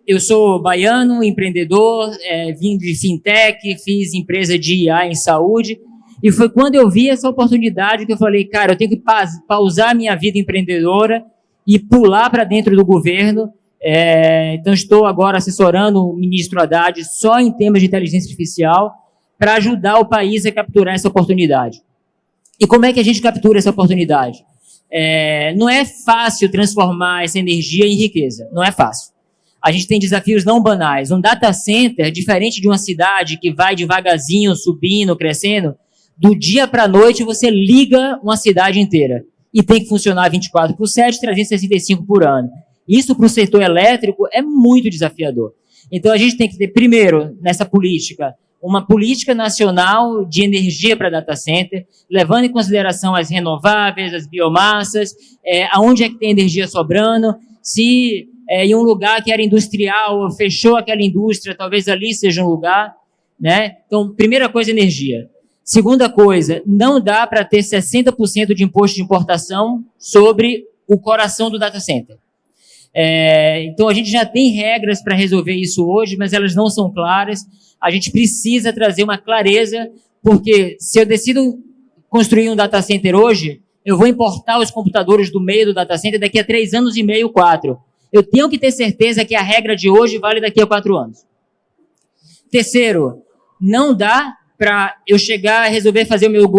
eu sou baiano, empreendedor, vim de fintech, fiz empresa de IA em saúde, e foi quando eu vi essa oportunidade que eu falei, cara, eu tenho que pausar minha vida empreendedora e pular para dentro do governo. Então, estou agora assessorando o ministro Haddad só em temas de inteligência artificial para ajudar o país a capturar essa oportunidade. E como é que a gente captura essa oportunidade? Não é fácil transformar essa energia em riqueza, não é fácil. A gente tem desafios não banais. Um data center, diferente de uma cidade que vai devagarzinho, subindo, crescendo, do dia para a noite você liga uma cidade inteira. E tem que funcionar 24/7, 365 por ano. Isso para o setor elétrico é muito desafiador. Então a gente tem que ter, primeiro, nessa política, uma política nacional de energia para data center, levando em consideração as renováveis, as biomassas, aonde é que tem energia sobrando, se em um lugar que era industrial, fechou aquela indústria, talvez ali seja um lugar, né? Então, primeira coisa, energia. Segunda coisa, não dá para ter 60% de imposto de importação sobre o coração do data center. Então, a gente já tem regras para resolver isso hoje, mas elas não são claras. A gente precisa trazer uma clareza, porque se eu decido construir um data center hoje, eu vou importar os computadores do meio do data center daqui a 3 anos e meio, 4. Eu tenho que ter certeza que a regra de hoje vale daqui a 4 anos. Terceiro, não dá para eu chegar e resolver fazer o meu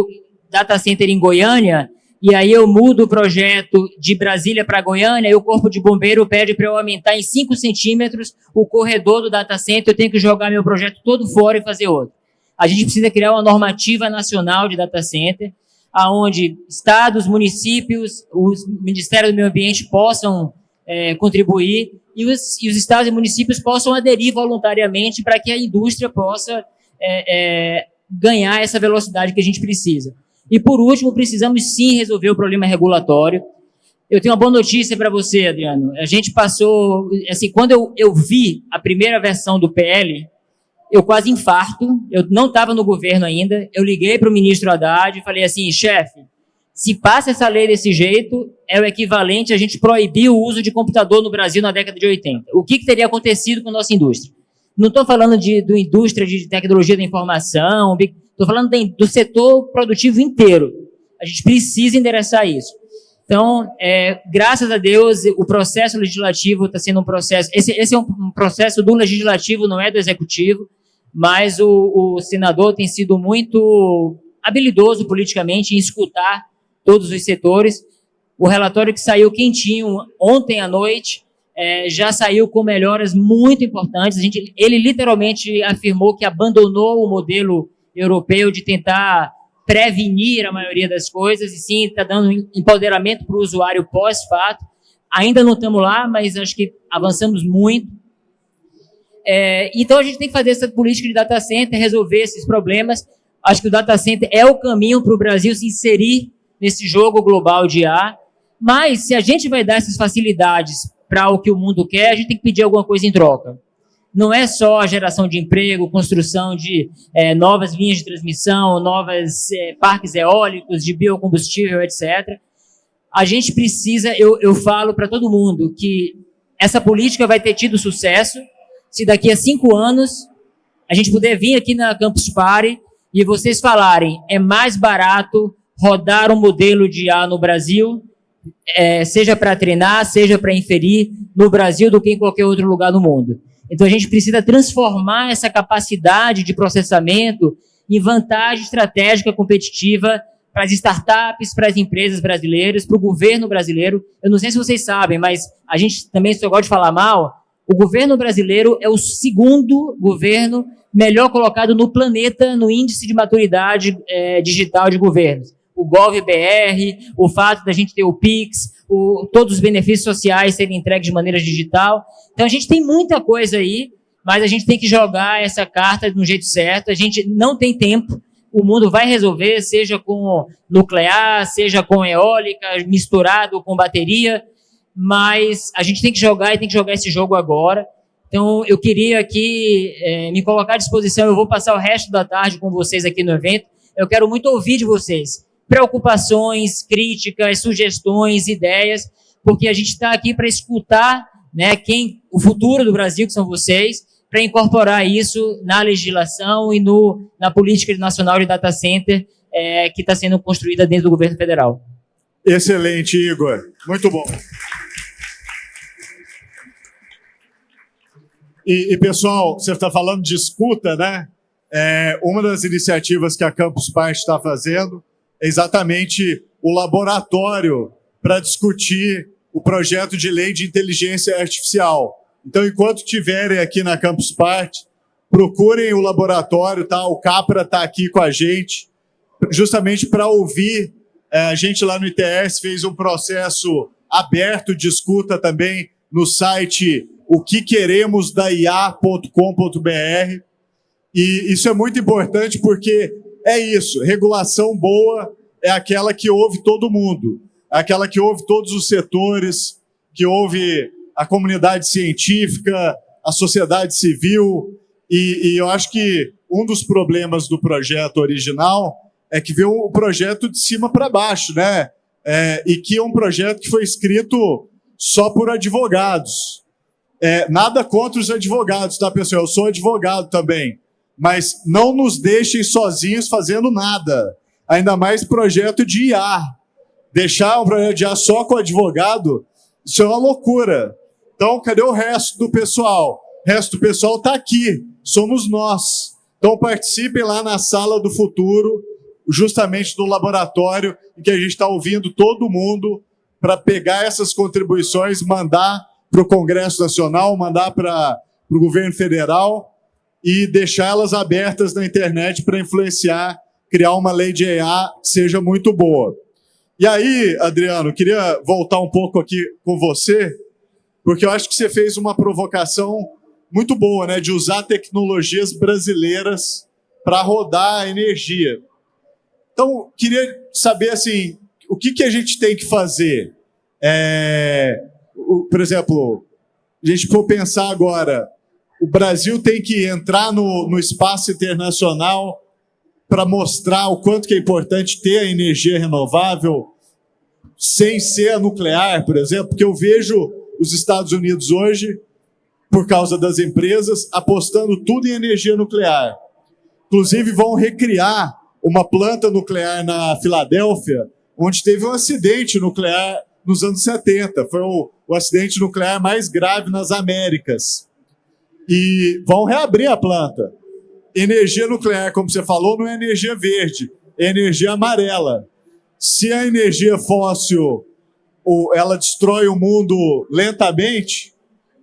data center em Goiânia, e aí eu mudo o projeto de Brasília para Goiânia, e o corpo de bombeiro pede para eu aumentar em 5 centímetros o corredor do data center, eu tenho que jogar meu projeto todo fora e fazer outro. A gente precisa criar uma normativa nacional de data center, onde estados, municípios, o Ministério do Meio Ambiente possam contribuir, e os estados e municípios possam aderir voluntariamente para que a indústria possa ganhar essa velocidade que a gente precisa. E, por último, precisamos sim resolver o problema regulatório. Eu tenho uma boa notícia para você, Adriano. A gente passou, assim, quando eu vi a primeira versão do PL, eu quase infarto, eu não estava no governo ainda, eu liguei para o ministro Haddad e falei assim, chefe, se passa essa lei desse jeito, é o equivalente a gente proibir o uso de computador no Brasil na década de 80. O que teria acontecido com a nossa indústria? Não estou falando do indústria de tecnologia da informação, estou falando do setor produtivo inteiro. A gente precisa endereçar isso. Então, graças a Deus, o processo legislativo está sendo um processo... Esse é um processo do legislativo, não é do executivo, mas o senador tem sido muito habilidoso politicamente em escutar todos os setores. O relatório que saiu quentinho ontem à noite já saiu com melhoras muito importantes. Ele literalmente afirmou que abandonou o modelo europeu de tentar prevenir a maioria das coisas, e sim está dando empoderamento para o usuário pós-fato. Ainda não estamos lá, mas acho que avançamos muito. Então a gente tem que fazer essa política de data center, resolver esses problemas. Acho que o data center é o caminho para o Brasil se inserir nesse jogo global de IA, mas se a gente vai dar essas facilidades para o que o mundo quer, a gente tem que pedir alguma coisa em troca. Não é só a geração de emprego, construção de novas linhas de transmissão, novos parques eólicos, de biocombustível, etc. A gente precisa, eu falo para todo mundo, que essa política vai ter tido sucesso se daqui a 5 anos a gente puder vir aqui na Campus Party e vocês falarem, é mais barato rodar um modelo de IA no Brasil, seja para treinar, seja para inferir no Brasil do que em qualquer outro lugar do mundo. Então a gente precisa transformar essa capacidade de processamento em vantagem estratégica competitiva para as startups, para as empresas brasileiras, para o governo brasileiro. Eu não sei se vocês sabem, mas a gente também só gosta de falar mal. O governo brasileiro é o segundo governo melhor colocado no planeta no índice de maturidade digital de governos. O GovBR, o fato da gente ter o Pix, todos os benefícios sociais serem entregues de maneira digital. Então a gente tem muita coisa aí, mas a gente tem que jogar essa carta de um jeito certo. A gente não tem tempo, o mundo vai resolver, seja com nuclear, seja com eólica, misturado com bateria, mas a gente tem que jogar e tem que jogar esse jogo agora. Então eu queria aqui me colocar à disposição, eu vou passar o resto da tarde com vocês aqui no evento. Eu quero muito ouvir de vocês preocupações, críticas, sugestões, ideias, porque a gente está aqui para escutar, né, o futuro do Brasil, que são vocês, para incorporar isso na legislação e na política nacional de data center que está sendo construída dentro do governo federal. Excelente, Igor. Muito bom. E pessoal, você está falando de escuta, né? Uma das iniciativas que a Campus Party está fazendo é exatamente o laboratório para discutir o projeto de lei de inteligência artificial. Então, enquanto estiverem aqui na Campus Party, procurem o laboratório, tá? O Capra está aqui com a gente, justamente para ouvir. A gente lá no ITS fez um processo aberto de escuta também no site oquequeremosdaia.com.br. E isso é muito importante porque é isso, regulação boa é aquela que ouve todo mundo, é aquela que ouve todos os setores, que ouve a comunidade científica, a sociedade civil, e eu acho que um dos problemas do projeto original é que veio o projeto de cima para baixo, né? E que é um projeto que foi escrito só por advogados. Nada contra os advogados, tá, pessoal? Eu sou advogado também. Mas não nos deixem sozinhos fazendo nada. Ainda mais projeto de IA. Deixar um projeto de IA só com advogado, isso é uma loucura. Então, cadê o resto do pessoal? O resto do pessoal está aqui. Somos nós. Então, participem lá na Sala do Futuro, justamente do laboratório, em que a gente está ouvindo todo mundo para pegar essas contribuições, mandar para o Congresso Nacional, mandar para o governo federal, e deixá-las abertas na internet para influenciar, criar uma lei de IA que seja muito boa. E aí, Adriano, queria voltar um pouco aqui com você, porque eu acho que você fez uma provocação muito boa, né, de usar tecnologias brasileiras para rodar a energia. Então, queria saber, assim, o que a gente tem que fazer? Por exemplo, a gente for pensar agora, o Brasil tem que entrar no espaço internacional para mostrar o quanto que é importante ter a energia renovável sem ser a nuclear, por exemplo, porque eu vejo os Estados Unidos hoje por causa das empresas apostando tudo em energia nuclear. Inclusive, vão recriar uma planta nuclear na Filadélfia, onde teve um acidente nuclear nos anos 70. Foi o acidente nuclear mais grave nas Américas. E vão reabrir a planta. Energia nuclear, como você falou, não é energia verde, é energia amarela. Se a energia fóssil ela destrói o mundo lentamente,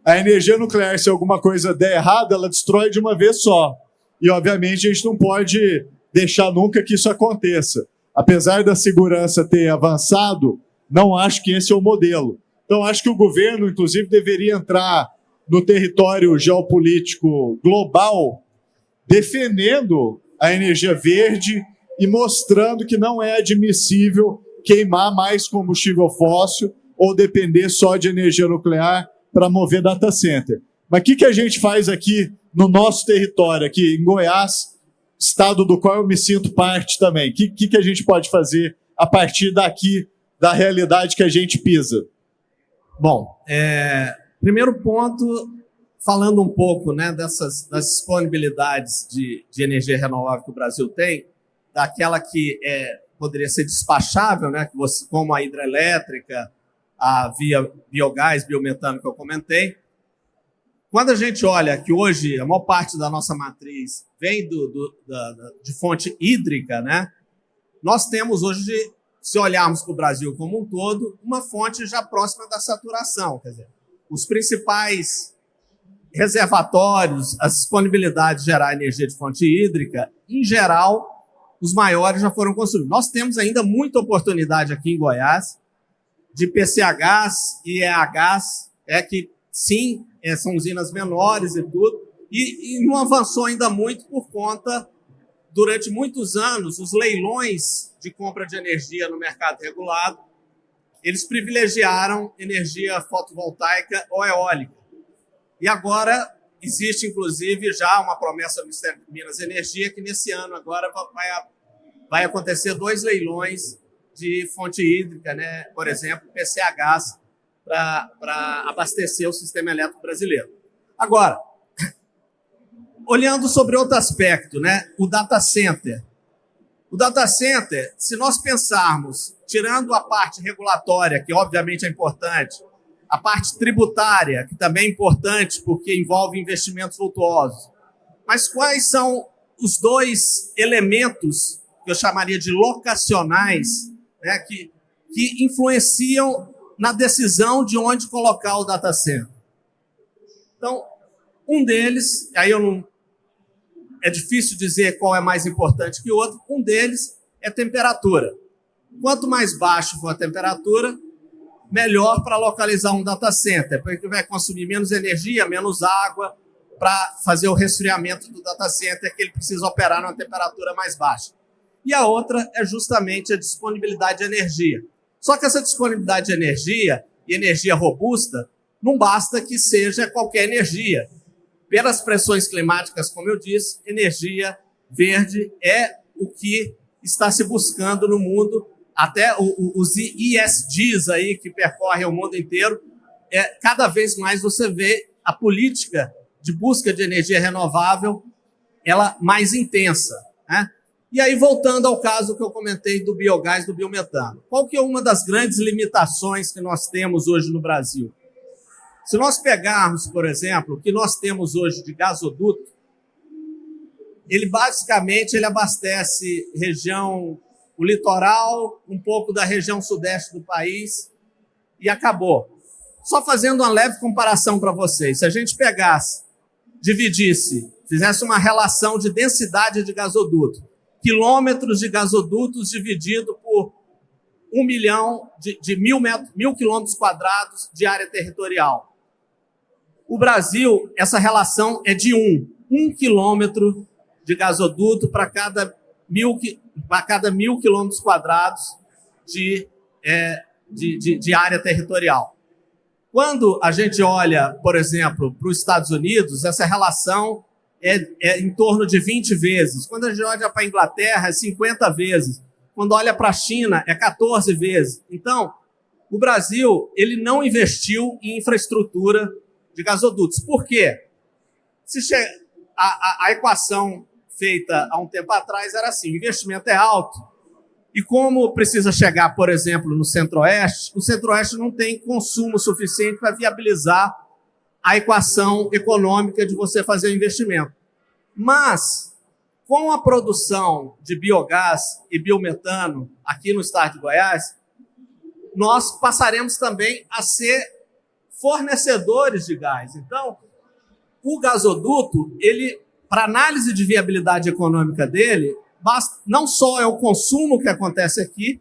a energia nuclear, se alguma coisa der errado, ela destrói de uma vez só. E, obviamente, a gente não pode deixar nunca que isso aconteça. Apesar da segurança ter avançado, não acho que esse é o modelo. Então, acho que o governo, inclusive, deveria entrar no território geopolítico global, defendendo a energia verde e mostrando que não é admissível queimar mais combustível fóssil ou depender só de energia nuclear para mover data center. Mas o que a gente faz aqui no nosso território, aqui em Goiás, estado do qual eu me sinto parte também? O que a gente pode fazer a partir daqui, da realidade que a gente pisa? Bom, primeiro ponto, falando um pouco, né, das disponibilidades de energia renovável que o Brasil tem, daquela que poderia ser despachável, né, como a hidrelétrica, a via biogás, biometano que eu comentei. Quando a gente olha que hoje a maior parte da nossa matriz vem de fonte hídrica, né, nós temos hoje, se olharmos para o Brasil como um todo, uma fonte já próxima da saturação. Quer dizer, os principais reservatórios, as disponibilidades de gerar energia de fonte hídrica, em geral, os maiores já foram construídos. Nós temos ainda muita oportunidade aqui em Goiás de PCHs e EHs, que sim, são usinas menores e tudo, e não avançou ainda muito por conta, durante muitos anos, os leilões de compra de energia no mercado regulado, eles privilegiaram energia fotovoltaica ou eólica. E agora existe, inclusive, já uma promessa do Ministério de Minas e Energia que nesse ano agora vai acontecer 2 leilões de fonte hídrica, né? Por exemplo, PCHs, para abastecer o sistema elétrico brasileiro. Agora, olhando sobre outro aspecto, né? O data center. O data center, se nós pensarmos, tirando a parte regulatória, que obviamente é importante, a parte tributária, que também é importante porque envolve investimentos vultuosos, mas quais são os 2 elementos que eu chamaria de locacionais, né, que influenciam na decisão de onde colocar o data center? Então, um deles, aí é difícil dizer qual é mais importante que o outro, um deles é temperatura. Quanto mais baixo for a temperatura, melhor para localizar um data center, porque vai consumir menos energia, menos água para fazer o resfriamento do data center, que ele precisa operar numa temperatura mais baixa. E a outra é justamente a disponibilidade de energia. Só que essa disponibilidade de energia, e energia robusta, não basta que seja qualquer energia. Pelas pressões climáticas, como eu disse, energia verde é o que está se buscando no mundo. Até os ESGs aí que percorrem o mundo inteiro, cada vez mais você vê a política de busca de energia renovável ela mais intensa, né? E aí, voltando ao caso que eu comentei do biogás, do biometano. Qual que é uma das grandes limitações que nós temos hoje no Brasil? Se nós pegarmos, por exemplo, o que nós temos hoje de gasoduto, ele basicamente abastece o litoral, um pouco da região sudeste do país e acabou. Só fazendo uma leve comparação para vocês, se a gente fizesse uma relação de densidade de gasoduto, quilômetros de gasodutos dividido por 1 milhão de 1.000 quilômetros quadrados de área territorial. O Brasil, essa relação é de 1 quilômetro de gasoduto para cada 1.000 quilômetros quadrados de área territorial. Quando a gente olha, por exemplo, para os Estados Unidos, essa relação é em torno de 20 vezes. Quando a gente olha para a Inglaterra, é 50 vezes. Quando olha para a China, é 14 vezes. Então, o Brasil ele não investiu em infraestrutura de gasodutos. Por quê? A equação feita há um tempo atrás era assim, o investimento é alto, e como precisa chegar, por exemplo, no Centro-Oeste, o Centro-Oeste não tem consumo suficiente para viabilizar a equação econômica de você fazer o investimento. Mas, com a produção de biogás e biometano aqui no estado de Goiás, nós passaremos também a ser fornecedores de gás. Então, o gasoduto, ele, para análise de viabilidade econômica dele, não só é o consumo que acontece aqui,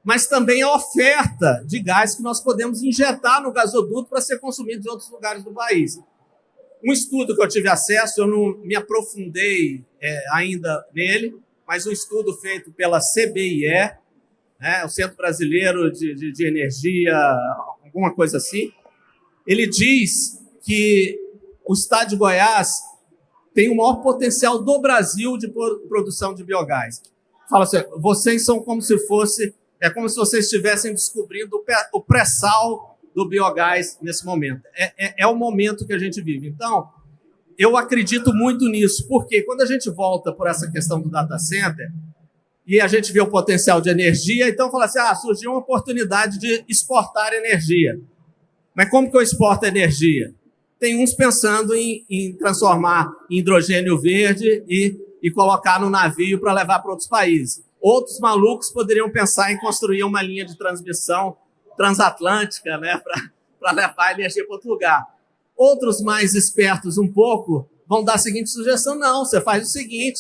mas também a oferta de gás que nós podemos injetar no gasoduto para ser consumido em outros lugares do país. Um estudo que eu tive acesso, eu não me aprofundei ainda nele, mas um estudo feito pela CBIE, né, o Centro Brasileiro de Energia, alguma coisa assim, ele diz que o estado de Goiás tem o maior potencial do Brasil de produção de biogás. Fala assim, vocês são como se fosse, é como se vocês estivessem descobrindo o pré-sal do biogás nesse momento. É o momento que a gente vive. Então, eu acredito muito nisso, porque quando a gente volta por essa questão do data center, e a gente vê o potencial de energia, então fala assim, surgiu uma oportunidade de exportar energia. Mas como que eu exporto energia? Tem uns pensando em transformar em hidrogênio verde e colocar no navio para levar para outros países. Outros malucos poderiam pensar em construir uma linha de transmissão transatlântica, né, para levar a energia para outro lugar. Outros mais espertos um pouco vão dar a seguinte sugestão, não, você faz o seguinte,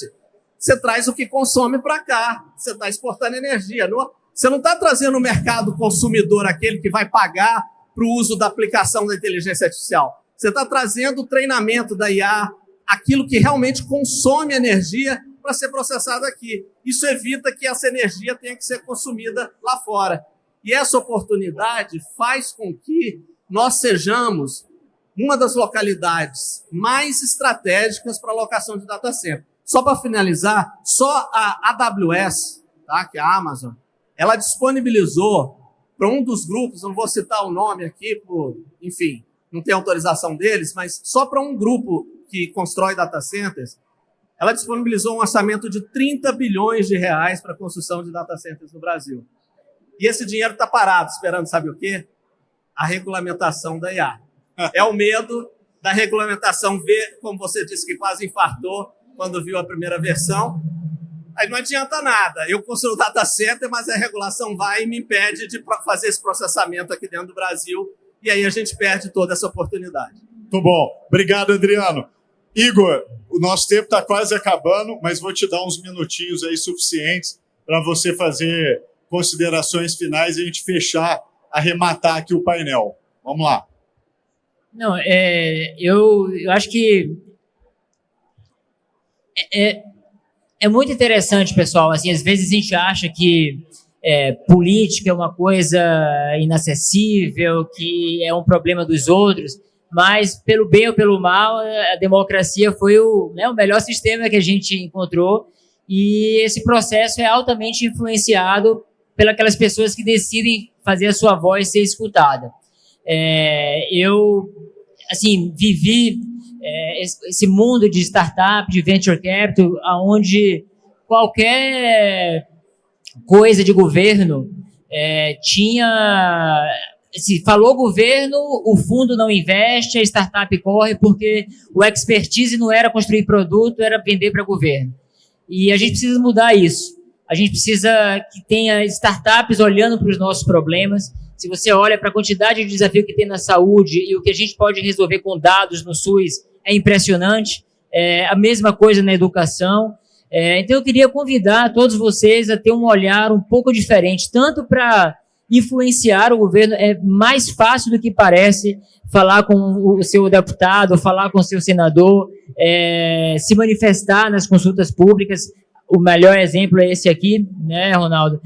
você traz o que consome para cá, você está exportando energia. Você não está trazendo o mercado consumidor, aquele que vai pagar para o uso da aplicação da inteligência artificial. Você está trazendo o treinamento da IA, aquilo que realmente consome energia para ser processado aqui. Isso evita que essa energia tenha que ser consumida lá fora. E essa oportunidade faz com que nós sejamos uma das localidades mais estratégicas para a alocação de data center. Só para finalizar, só a AWS, tá, que é a Amazon, ela disponibilizou para um dos grupos, não vou citar o nome aqui, enfim, não tem autorização deles, mas só para um grupo que constrói data centers, ela disponibilizou um orçamento de 30 bilhões de reais para a construção de data centers no Brasil. E esse dinheiro está parado, esperando, sabe o quê? A regulamentação da IA. É o medo da regulamentação ver, como você disse, que quase infartou quando viu a primeira versão. Aí não adianta nada. Eu construo data center, mas a regulação vai e me impede de fazer esse processamento aqui dentro do Brasil. E aí a gente perde toda essa oportunidade. Muito bom. Obrigado, Adriano. Igor, o nosso tempo está quase acabando, mas vou te dar uns minutinhos aí suficientes para você fazer considerações finais e a gente fechar, arrematar aqui o painel. Vamos lá. Não, eu acho que é muito interessante, pessoal. Assim, às vezes a gente acha que política é uma coisa inacessível, que é um problema dos outros, mas pelo bem ou pelo mal, a democracia foi o melhor sistema que a gente encontrou, e esse processo é altamente influenciado pelas pessoas que decidem fazer a sua voz ser escutada. Eu, assim, vivi esse mundo de startup, de venture capital, onde qualquer coisa de governo tinha... Se falou governo, o fundo não investe, a startup corre, porque o expertise não era construir produto, era vender para governo. E a gente precisa mudar isso. A gente precisa que tenha startups olhando para os nossos problemas. Se você olha para a quantidade de desafio que tem na saúde e o que a gente pode resolver com dados no SUS, é impressionante. A mesma coisa na educação. Então, eu queria convidar todos vocês a ter um olhar um pouco diferente, tanto para influenciar o governo. É mais fácil do que parece falar com o seu deputado, falar com o seu senador, se manifestar nas consultas públicas. O melhor exemplo é esse aqui, né, Ronaldo?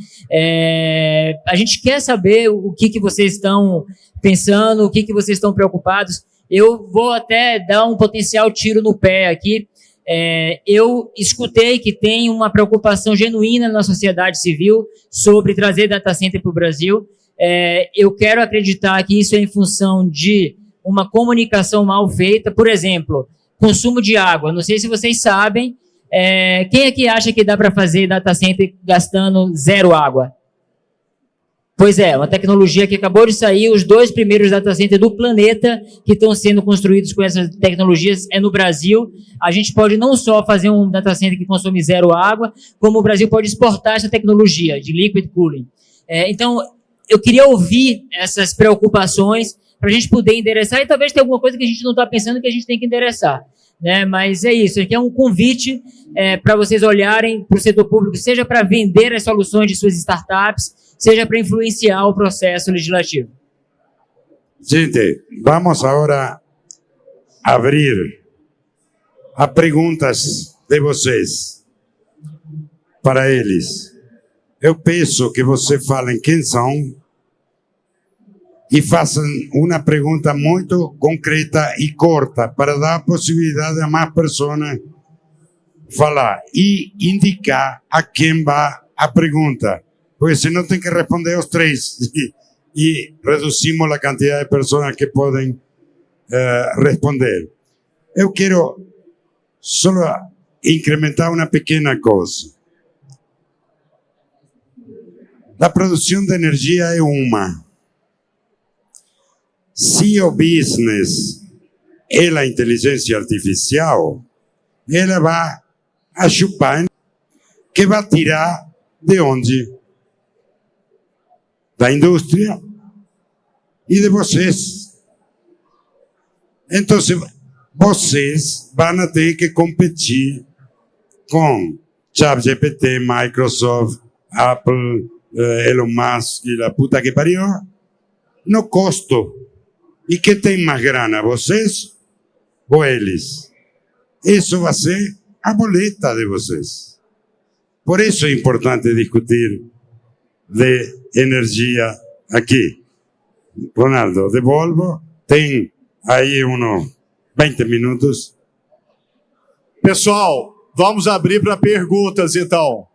A gente quer saber o que vocês estão pensando, o que vocês estão preocupados. Eu vou até dar um potencial tiro no pé aqui. Eu escutei que tem uma preocupação genuína na sociedade civil sobre trazer data center para o Brasil. Eu quero acreditar que isso é em função de uma comunicação mal feita. Por exemplo, consumo de água. Não sei se vocês sabem, quem aqui acha que dá para fazer data center gastando zero água? Pois é, uma tecnologia que acabou de sair, os 2 primeiros data centers do planeta que estão sendo construídos com essas tecnologias é no Brasil. A gente pode não só fazer um data center que consome zero água, como o Brasil pode exportar essa tecnologia de liquid cooling. Então, eu queria ouvir essas preocupações para a gente poder endereçar, e talvez tenha alguma coisa que a gente não está pensando que a gente tem que endereçar. Né? Mas é isso, aqui é um convite para vocês olharem para o setor público, seja para vender as soluções de suas startups, seja para influenciar o processo legislativo. Gente, vamos agora abrir a perguntas de vocês para eles. Eu peço que vocês falem quem são e façam uma pergunta muito concreta e curta para dar a possibilidade a mais pessoas falar e indicar a quem vai a pergunta. Porque senão tem que responder os 3 e reduzimos a quantidade de pessoas que podem responder. Eu quero só incrementar uma pequena coisa. A produção de energia é uma. Se o business é a inteligência artificial, ela vai a chupar, que vai tirar de onde? Da indústria e de vocês. Então, vocês vão ter que competir com ChatGPT, Microsoft, Apple, Elon Musk e a puta que pariu, no custo. E quem tem mais grana, vocês ou eles? Isso vai ser a boleta de vocês. Por isso é importante discutir de energia aqui. Ronaldo, devolvo. Tem aí uns 20 minutos. Pessoal, vamos abrir para perguntas, então.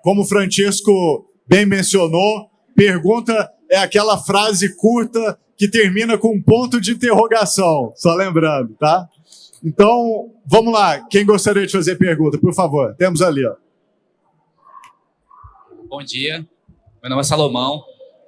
Como o Francisco bem mencionou, pergunta é aquela frase curta que termina com um ponto de interrogação, só lembrando, tá? Então, vamos lá. Quem gostaria de fazer pergunta, por favor? Temos ali, ó. Bom dia, meu nome é Salomão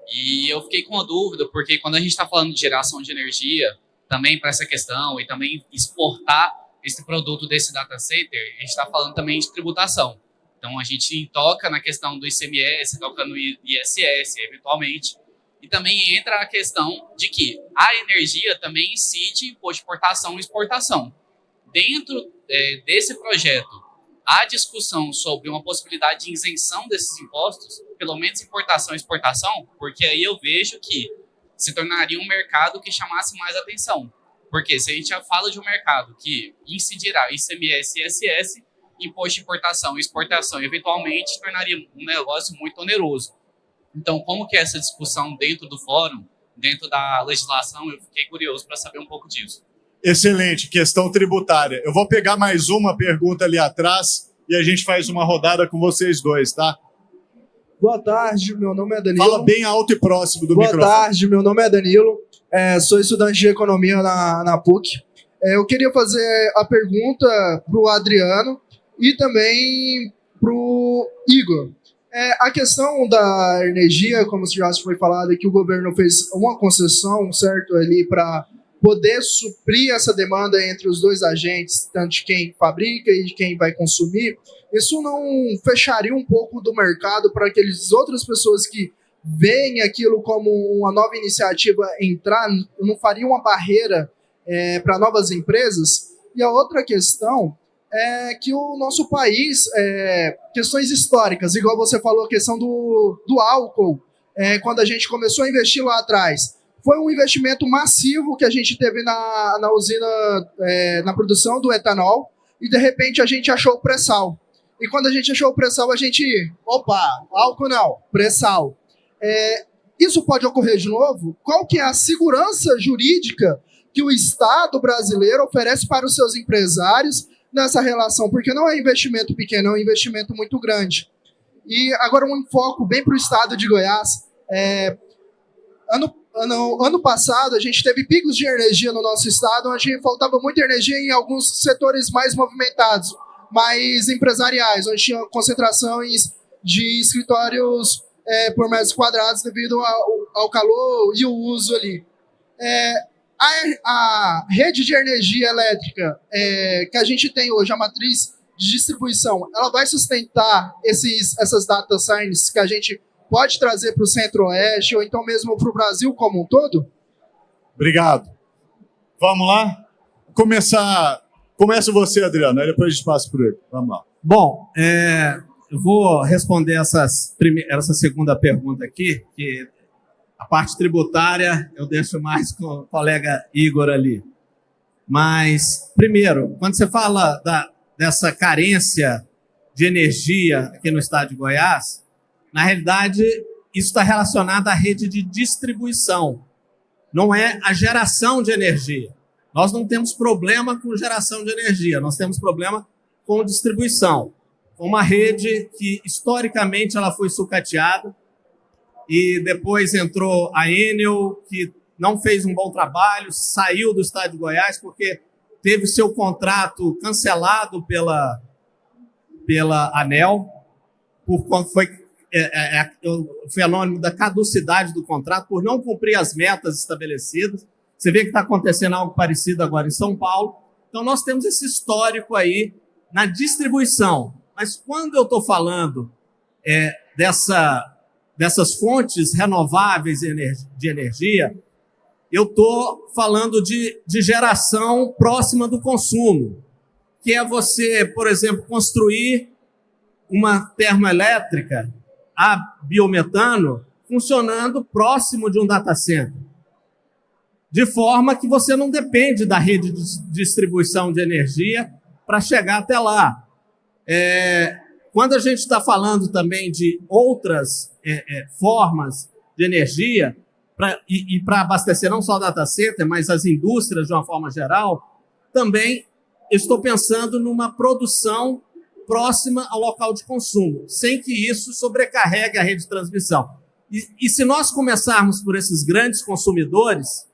e eu fiquei com uma dúvida porque quando a gente está falando de geração de energia, também para essa questão e também exportar esse produto desse data center, a gente está falando também de tributação. Então a gente toca na questão do ICMS, toca no ISS eventualmente, e também entra a questão de que a energia também incide imposto de importação e exportação. Dentro desse projeto, há discussão sobre uma possibilidade de isenção desses impostos, pelo menos importação e exportação, porque aí eu vejo que se tornaria um mercado que chamasse mais atenção. Porque se a gente já fala de um mercado que incidirá ICMS e ISS, imposto de importação e exportação, eventualmente, tornaria um negócio muito oneroso. Então, como que é essa discussão dentro do fórum, dentro da legislação? Eu fiquei curioso para saber um pouco disso. Excelente, questão tributária. Eu vou pegar mais uma pergunta ali atrás e a gente faz uma rodada com vocês dois, tá? Boa tarde, meu nome é Danilo. Fala bem alto e próximo do microfone. Boa tarde, meu nome é Danilo. Sou estudante de economia na PUC. Eu queria fazer a pergunta para o Adriano e também para o Igor. A questão da energia, como já foi falado, é que o governo fez uma concessão, certo, ali para poder suprir essa demanda entre os dois agentes, tanto de quem fabrica e de quem vai consumir. Isso não fecharia um pouco do mercado para aquelas outras pessoas que veem aquilo como uma nova iniciativa entrar, não faria uma barreira para novas empresas? E a outra questão é que o nosso país, questões históricas, igual você falou, a questão do álcool, quando a gente começou a investir lá atrás, foi um investimento massivo que a gente teve na usina, na produção do etanol, e de repente a gente achou o pré-sal. E quando a gente achou o pré-sal, a gente, álcool não, pré-sal. Isso pode ocorrer de novo? Qual que é a segurança jurídica que o Estado brasileiro oferece para os seus empresários nessa relação? Porque não é investimento pequeno, é um investimento muito grande. E agora um foco bem para o estado de Goiás. ano passado, a gente teve picos de energia no nosso estado, onde faltava muita energia em alguns setores mais movimentados, mais empresariais, onde tinha concentrações de escritórios por metros quadrados devido ao calor e o uso ali. A rede de energia elétrica que a gente tem hoje, a matriz de distribuição, ela vai sustentar essas data science que a gente pode trazer para o Centro-Oeste ou então mesmo para o Brasil como um todo? Obrigado. Vamos lá? Começa você, Adriano, aí depois a gente passa por ele. Vamos lá. Bom, eu vou responder essa segunda pergunta aqui, que a parte tributária eu deixo mais com o colega Igor ali. Mas, primeiro, quando você fala dessa carência de energia aqui no estado de Goiás, na realidade, isso está relacionado à rede de distribuição, não é a geração de energia. Nós não temos problema com geração de energia, nós temos problema com distribuição. Uma rede que, historicamente, ela foi sucateada e depois entrou a Enel, que não fez um bom trabalho, saiu do estado de Goiás porque teve seu contrato cancelado pela ANEEL, foi o fenômeno da caducidade do contrato, por não cumprir as metas estabelecidas. Você vê que está acontecendo algo parecido agora em São Paulo. Então, nós temos esse histórico aí na distribuição. Mas quando eu estou falando dessas fontes renováveis de energia, eu estou falando de geração próxima do consumo, que é você, por exemplo, construir uma termoelétrica a biometano funcionando próximo de um data center, de forma que você não depende da rede de distribuição de energia para chegar até lá. Quando a gente está falando também de outras formas de energia, para abastecer não só o data center, mas as indústrias de uma forma geral, também estou pensando numa produção próxima ao local de consumo, sem que isso sobrecarregue a rede de transmissão. E se nós começarmos por esses grandes consumidores,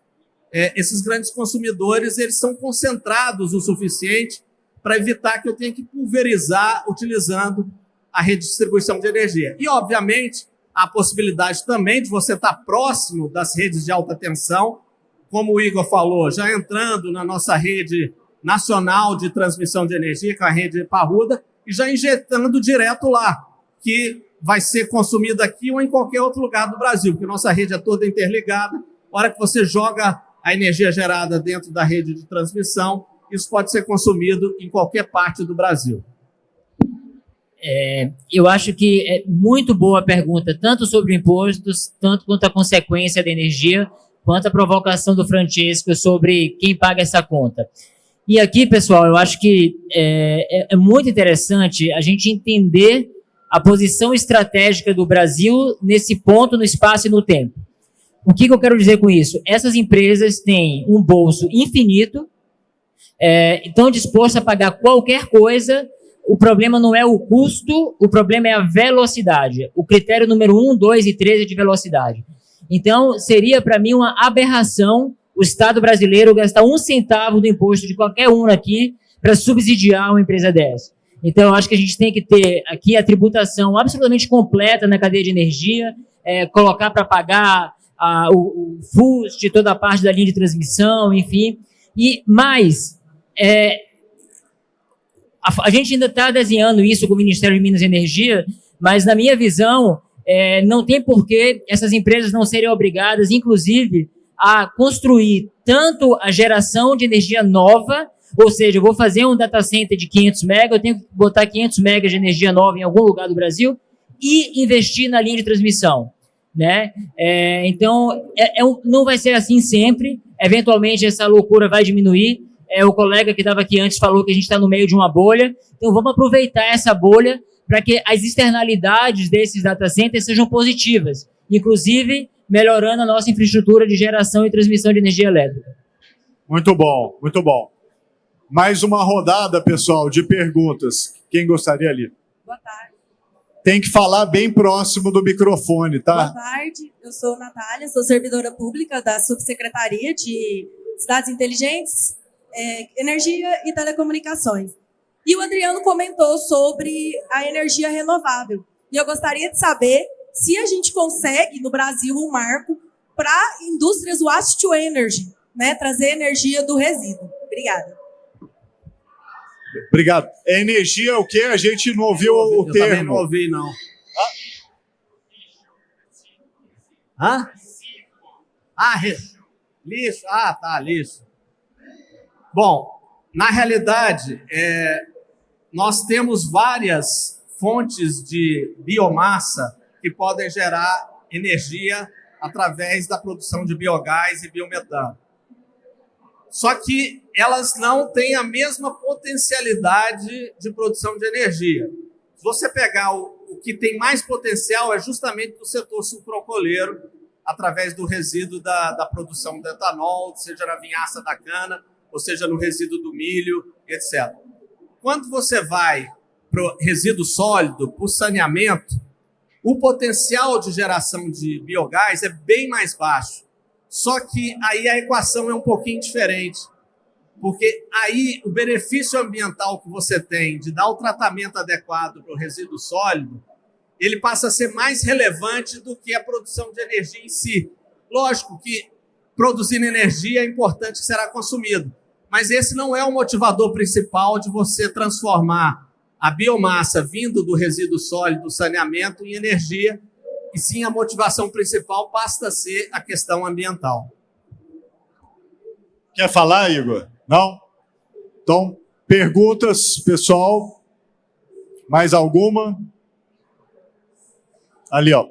eles são concentrados o suficiente para evitar que eu tenha que pulverizar utilizando a rede de distribuição de energia. E, obviamente, há a possibilidade também de você estar próximo das redes de alta tensão, como o Igor falou, já entrando na nossa rede nacional de transmissão de energia, com a rede parruda, e já injetando direto lá, que vai ser consumido aqui ou em qualquer outro lugar do Brasil, porque nossa rede é toda interligada. A hora que você joga a energia gerada dentro da rede de transmissão, isso pode ser consumido em qualquer parte do Brasil. Eu acho que é muito boa a pergunta, tanto sobre impostos, tanto quanto a consequência da energia, quanto a provocação do Francesco sobre quem paga essa conta. E aqui, pessoal, eu acho que é muito interessante a gente entender a posição estratégica do Brasil nesse ponto, no espaço e no tempo. O que eu quero dizer com isso? Essas empresas têm um bolso infinito, estão dispostas a pagar qualquer coisa. O problema não é o custo, o problema é a velocidade. O critério número 1, 2 e 3 é de velocidade. Então, seria para mim uma aberração o Estado brasileiro gastar 1 centavo do imposto de qualquer um aqui para subsidiar uma empresa dessa. Então, eu acho que a gente tem que ter aqui a tributação absolutamente completa na cadeia de energia, colocar para pagar o FUST de toda a parte da linha de transmissão, enfim. E mais, a gente ainda está desenhando isso com o Ministério de Minas e Energia, mas na minha visão, não tem por que essas empresas não serem obrigadas, inclusive, a construir tanto a geração de energia nova, ou seja, eu vou fazer um data center de 500 MB, eu tenho que botar 500 MB de energia nova em algum lugar do Brasil e investir na linha de transmissão, né? Então, não vai ser assim sempre. Eventualmente, essa loucura vai diminuir. O colega que estava aqui antes falou que a gente está no meio de uma bolha. Então, vamos aproveitar essa bolha para que as externalidades desses data centers sejam positivas, inclusive melhorando a nossa infraestrutura de geração e transmissão de energia elétrica. Muito bom, muito bom. Mais uma rodada, pessoal, de perguntas. Quem gostaria ali? Boa tarde. tem que falar bem próximo do microfone, tá? Boa tarde, eu sou Natália, sou servidora pública da Subsecretaria de Cidades Inteligentes, Energia e Telecomunicações. E o Adriano comentou sobre a energia renovável. E eu gostaria de saber se a gente consegue, no Brasil, um marco para indústrias waste to energy, né? Trazer energia do resíduo. Obrigada. Obrigado. Energia é o quê? A gente não ouviu o termo. Eu também não ouvi, não. Hã? Lixo. Ah, tá, lixo. Bom, na realidade, nós temos várias fontes de biomassa que podem gerar energia através da produção de biogás e biometano. Só que elas não têm a mesma potencialidade de produção de energia. Se você pegar o que tem mais potencial é justamente do setor sucroalcooleiro, através do resíduo da produção do etanol, seja na vinhaça da cana, ou seja no resíduo do milho, etc. Quando você vai para o resíduo sólido, para o saneamento, o potencial de geração de biogás é bem mais baixo. Só que aí a equação é um pouquinho diferente, porque aí o benefício ambiental que você tem de dar o tratamento adequado para o resíduo sólido, ele passa a ser mais relevante do que a produção de energia em si. Lógico que produzindo energia é importante que será consumido, mas esse não é o motivador principal de você transformar a biomassa vindo do resíduo sólido, do saneamento, em energia, e sim a motivação principal passa a ser a questão ambiental. Quer falar, Igor? Não? Então, perguntas, pessoal? Mais alguma? Ali, ó.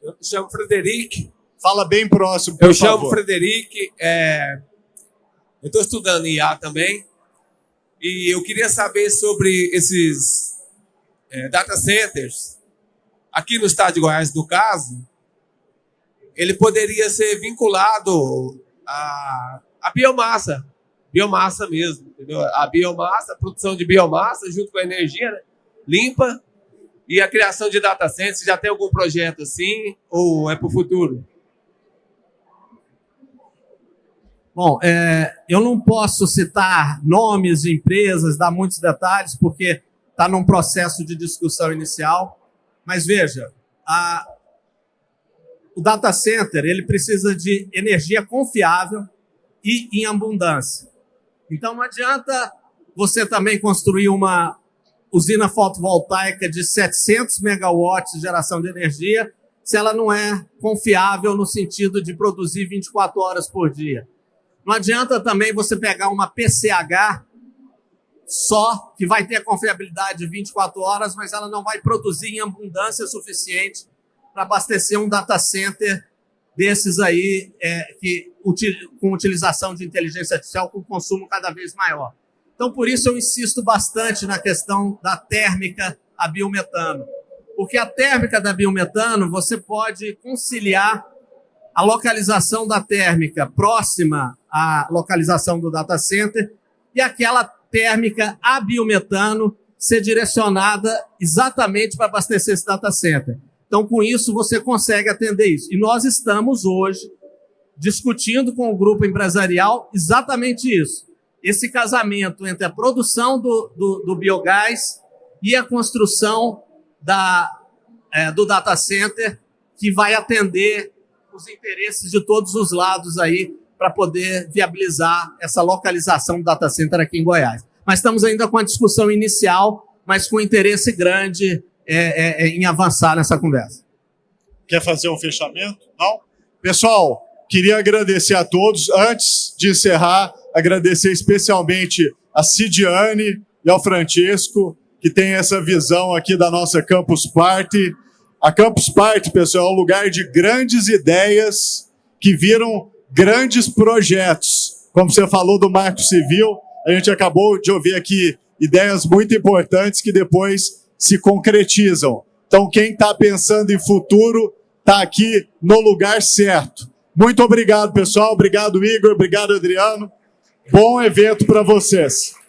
Eu chamo Frederic. Fala bem próximo, por favor. Chamo Frederic. Eu estou estudando IA também. E eu queria saber sobre esses data centers. Aqui no estado de Goiás, no caso, ele poderia ser vinculado à biomassa. Biomassa mesmo, entendeu? A biomassa, a produção de biomassa junto com a energia, né, limpa. E a criação de data centers, já tem algum projeto assim ou é para o futuro? Bom, eu não posso citar nomes de empresas, dar muitos detalhes, porque está num processo de discussão inicial. Mas veja, o data center ele precisa de energia confiável e em abundância. Então não adianta você também construir uma usina fotovoltaica de 700 megawatts de geração de energia se ela não é confiável no sentido de produzir 24 horas por dia. Não adianta também você pegar uma PCH só, que vai ter a confiabilidade de 24 horas, mas ela não vai produzir em abundância suficiente para abastecer um data center desses aí, com utilização de inteligência artificial, com consumo cada vez maior. Então, por isso eu insisto bastante na questão da térmica a biometano. Porque a térmica da biometano, você pode conciliar a localização da térmica próxima à localização do data center e aquela térmica a biometano ser direcionada exatamente para abastecer esse data center. Então, com isso, você consegue atender isso. E nós estamos hoje discutindo com o grupo empresarial exatamente isso. Esse casamento entre a produção do biogás e a construção do data center, que vai atender os interesses de todos os lados aí para poder viabilizar essa localização do data center aqui em Goiás. Mas estamos ainda com a discussão inicial, mas com interesse grande em avançar nessa conversa. Quer fazer um fechamento? Não? Pessoal, queria agradecer a todos. Antes de encerrar, agradecer especialmente a Cidiane e ao Francesco, que tem essa visão aqui da nossa Campus Party. A Campus Party, pessoal, é um lugar de grandes ideias que viram grandes projetos. Como você falou do Marco Civil, a gente acabou de ouvir aqui ideias muito importantes que depois se concretizam. Então, quem está pensando em futuro está aqui no lugar certo. Muito obrigado, pessoal. Obrigado, Igor. Obrigado, Adriano. Bom evento para vocês.